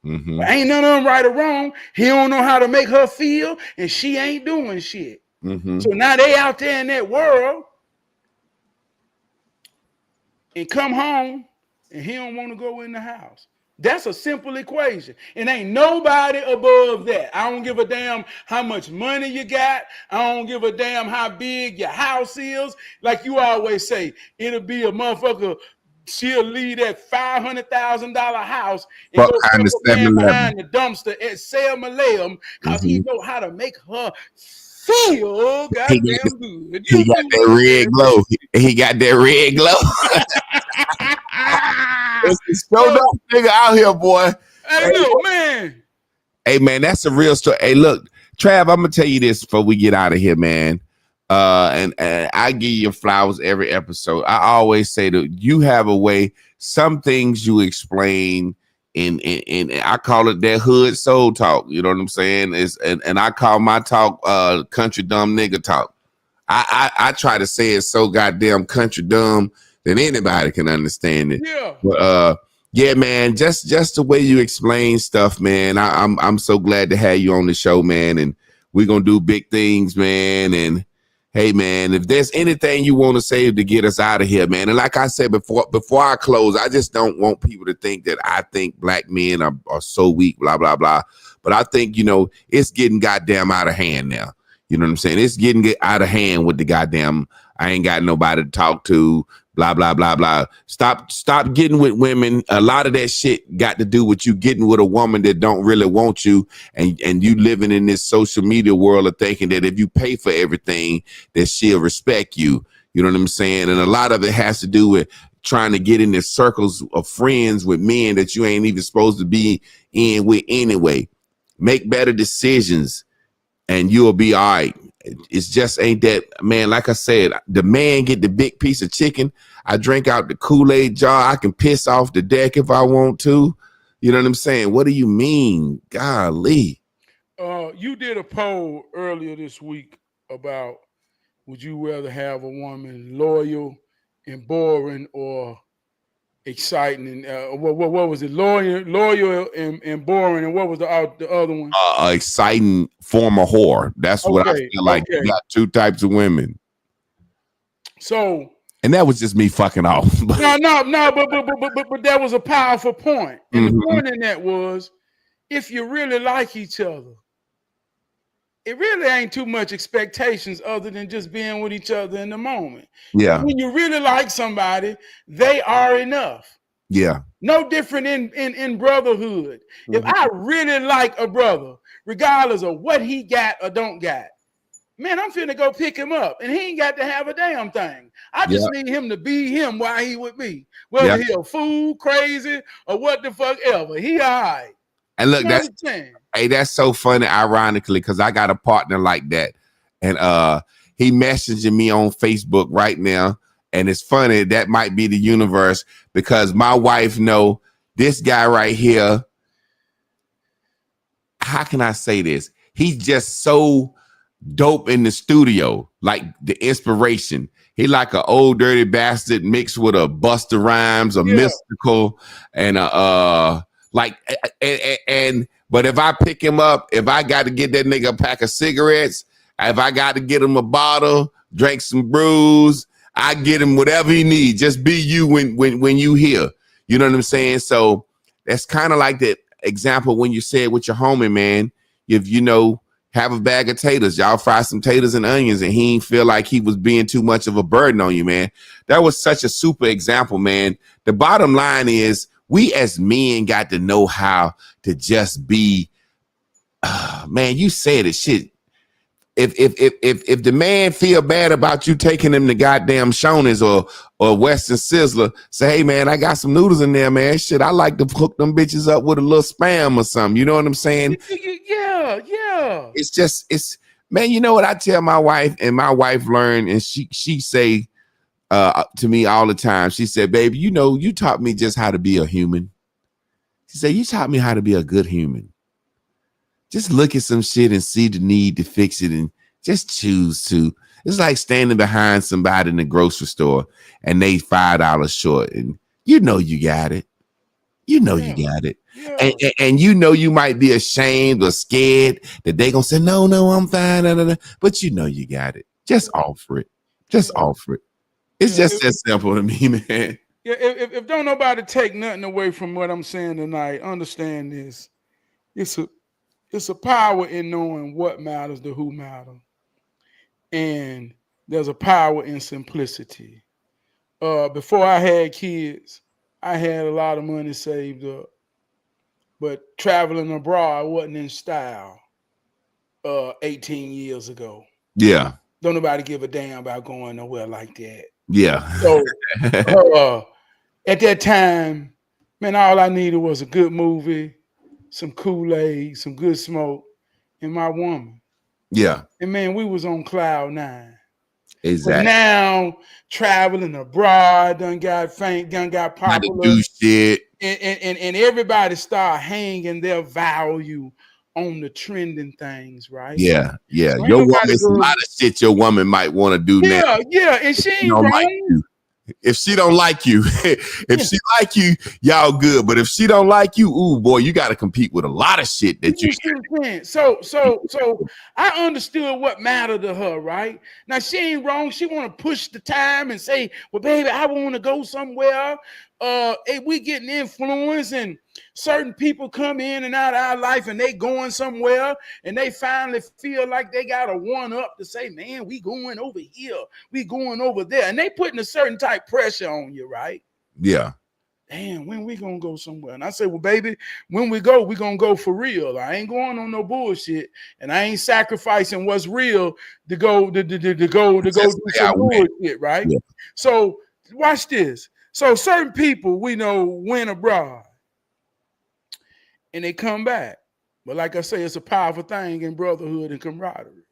Mm-hmm. Ain't none of them right or wrong. He don't know how to make her feel, and she ain't doing shit. Mm-hmm. So now they out there in that world and come home, and he don't want to go in the house. That's a simple equation. And ain't nobody above that. I don't give a damn how much money you got. I don't give a damn how big your house is. Like you always say, it'll be a motherfucker. She'll leave that $500,000 house and go stand behind the dumpster at Selma Layum because he know how to make her feel goddamn good. He got that red glow. He got that red glow. It's so dope nigga out here, boy. Hey, look, man. Hey, man, that's a real story. Hey, look, Trav, I'm gonna tell you this before we get out of here, man. And I give you flowers every episode. I always say that you have a way. Some things you explain in I call it that hood soul talk. You know what I'm saying? And I call my talk country dumb nigga talk. I try to say it so goddamn country dumb that anybody can understand it. Yeah. But yeah, man, just the way you explain stuff, man. I'm so glad to have you on the show, man. And we're gonna do big things, man. And hey, man, if there's anything you want to say to get us out of here, man. And like I said before I close, I just don't want people to think that I think black men are so weak, blah, blah, blah. But I think, you know, it's getting goddamn out of hand now. You know what I'm saying? It's getting out of hand with the goddamn, I ain't got nobody to talk to, blah, blah, blah, blah. Stop getting with women. A lot of that shit got to do with you getting with a woman that don't really want you and you living in this social media world of thinking that if you pay for everything, that she'll respect you. You know what I'm saying? And a lot of it has to do with trying to get in the circles of friends with men that you ain't even supposed to be in with anyway. Make better decisions and you'll be all right. It's just ain't that, man. Like I said, the man get the big piece of chicken. I drink out the Kool-Aid jar. I can piss off the deck if I want to. You know what I'm saying? What do you mean? Golly. You did a poll earlier this week about would you rather have a woman loyal and boring or exciting? And what was it? Loyal and boring. And what was the other one? Exciting former whore. That's what I feel like. You got two types of women. So, and that was just me fucking off. no, but that was a powerful point. And the point in that was, if you really like each other, it really ain't too much expectations other than just being with each other in the moment. Yeah. When you really like somebody, they are enough. Yeah. No different in brotherhood. If I really like a brother, regardless of what he got or don't got, man, I'm finna go pick him up. And he ain't got to have a damn thing. I just need him to be him while he with me. Whether he a fool, crazy, or what the fuck ever. He all right. And look, that's so funny, ironically, because I got a partner like that. And he messaging me on Facebook right now. And it's funny, that might be the universe, because my wife know this guy right here. How can I say this? He's just so dope in the studio, like the inspiration. He like an old dirty bastard mixed with a Busta Rhymes, a Mystical, and but if I pick him up, if I got to get that nigga a pack of cigarettes, if I got to get him a bottle, drink some brews, I get him whatever he needs. Just be you when you here. You know what I'm saying? So that's kind of like that example when you said with your homie, man. if have a bag of taters, y'all fry some taters and onions, and he didn't feel like he was being too much of a burden on you, man. That was such a super example, man. The bottom line is we as men got to know how to just be, man, you said it, shit. If the man feel bad about you taking him to goddamn Shoney's or Western Sizzler, say, hey man, I got some noodles in there, man. Shit, I like to hook them bitches up with a little spam or something. You know what I'm saying? Yeah. It's man, you know what I tell my wife, and my wife learned, and she say to me all the time, she said, baby, you taught me just how to be a human. She said, you taught me how to be a good human. Just look at some shit and see the need to fix it and just choose to. It's like standing behind somebody in the grocery store and they $5 short, and you got it. You got it. Yeah. And you might be ashamed or scared that they gonna say, no, I'm fine. But you got it. Just offer it. Just offer it. It's just that simple to me, man. Yeah, if don't nobody take nothing away from what I'm saying tonight, understand this. It's a power in knowing what matters to who matters. And there's a power in simplicity. Before I had kids, I had a lot of money saved up. But traveling abroad wasn't in style 18 years ago. Yeah. Don't nobody give a damn about going nowhere like that. Yeah. So at that time, man, all I needed was a good movie, some Kool-Aid, some good smoke, and my woman. Yeah. And man, we was on cloud 9. Exactly. But now traveling abroad done got popular. Do shit. And everybody start hanging their value on the trending things, right? Yeah. So your woman, it's a lot of shit your woman might want to do now. Yeah, and she ain't wrong. Like you. If she don't like you, if she like you, y'all good. But if she don't like you, ooh boy, you got to compete with a lot of shit that you can. So I understood what mattered to her, right? Now she ain't wrong. She want to push the time and say, well, baby, I want to go somewhere. We getting influence, and certain people come in and out of our life, and they going somewhere, and they finally feel like they got a one up to say, man, we going over here, we going over there, and they putting a certain type pressure on you, right? Yeah. Damn, when we gonna go somewhere? And I say, well, baby, when we gonna go for real. I ain't going on no bullshit, and I ain't sacrificing what's real to go do some bullshit, right? Yeah. So watch this. So certain people we know went abroad and they come back. But like I say, it's a powerful thing in brotherhood and camaraderie.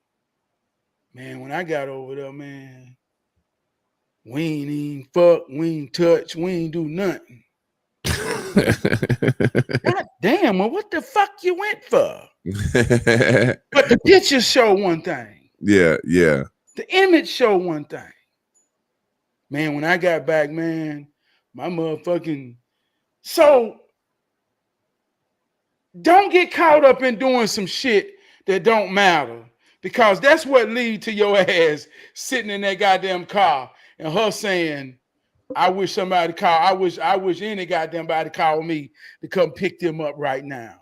Man, when I got over there, man, we ain't even fuck, we ain't touch, we ain't do nothing. God damn, well, what the fuck you went for? But the pictures show one thing. Yeah. The image show one thing. Man, when I got back, man, my motherfucking... So, don't get caught up in doing some shit that don't matter, because that's what lead to your ass sitting in that goddamn car and her saying, I wish somebody called. I wish any goddamn body called me to come pick them up right now.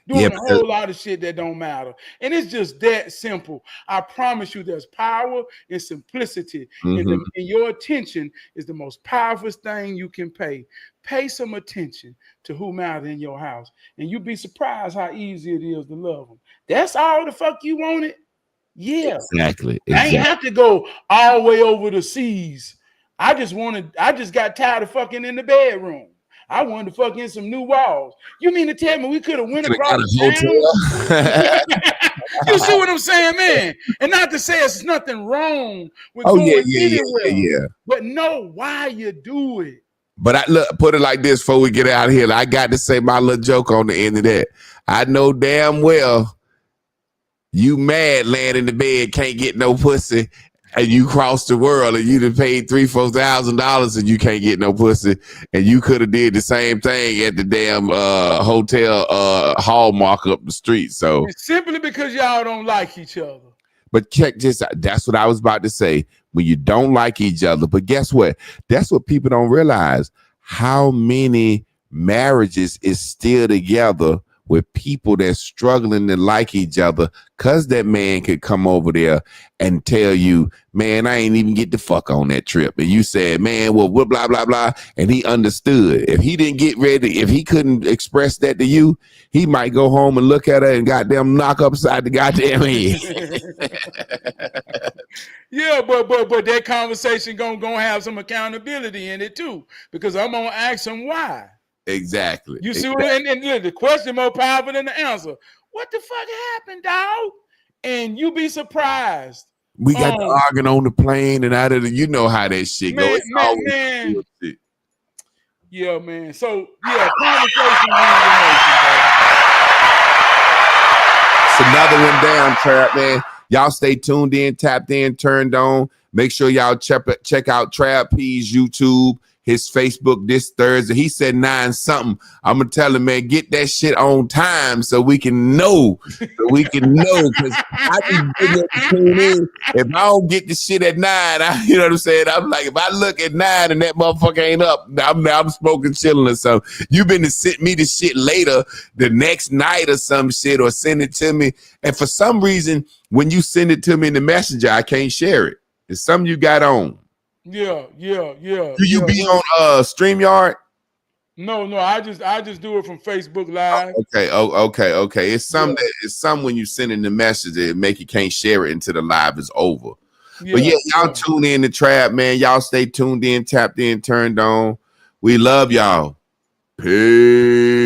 Doing a whole lot of shit that don't matter. And it's just that simple. I promise you there's power in simplicity. Mm-hmm. And your attention is the most powerful thing you can pay. Pay some attention to who matters in your house. And you'd be surprised how easy it is to love them. That's all the fuck you wanted? Yeah. Exactly. I ain't have to go all the way over the seas. I just got tired of fucking in the bedroom. I wanted to fuck in some new walls. You mean to tell me we could have went across the town? You see what I'm saying, man? And not to say it's nothing wrong with going anywhere. Yeah. But know why you do it. But put it like this before we get out of here. I got to say my little joke on the end of that. I know damn well you mad laying in the bed, can't get no pussy, and you cross the world and you done paid $3,000-$4,000 and you can't get no pussy, and you could have did the same thing at the damn hotel Hallmark up the street. So it's simply because y'all don't like each other. But check this out. That's what I was about to say. When you don't like each other. But guess what? That's what people don't realize. How many marriages is still together with people that's struggling to like each other, cause that man could come over there and tell you, man, I ain't even get the fuck on that trip. And you said, man, well, blah, blah, blah. And he understood. If he didn't get ready, if he couldn't express that to you, he might go home and look at her and goddamn knock upside the goddamn head. Yeah, but that conversation gonna have some accountability in it too, because I'm gonna ask him why. Exactly. You see what? And the question more powerful than the answer. What the fuck happened, dog? And you be surprised. We got to arguing on the plane and out of the, you know how that shit goes. Man. Yeah, man. So yeah, conversation wins the nation, bro. It's another one down, TRAB, man. Y'all stay tuned in, tapped in, turned on. Make sure y'all check out TRAB P's YouTube, his Facebook this Thursday. He said 9 something. I'm gonna tell him, man, get that shit on time so we can know. Because I can tune in. If I don't get the shit at 9, you know what I'm saying? I'm like, if I look at 9 and that motherfucker ain't up, I'm smoking chilling or something. You been to send me the shit later the next night or some shit, or send it to me. And for some reason, when you send it to me in the messenger, I can't share it. It's something you got on. Yeah. Do you be on StreamYard? No, I just do it from Facebook Live. Okay. It's some when you send in the message that make you can't share it until the live is over. But y'all tune in to TRAB, man. Y'all stay tuned in, tapped in, turned on. We love y'all. Peace.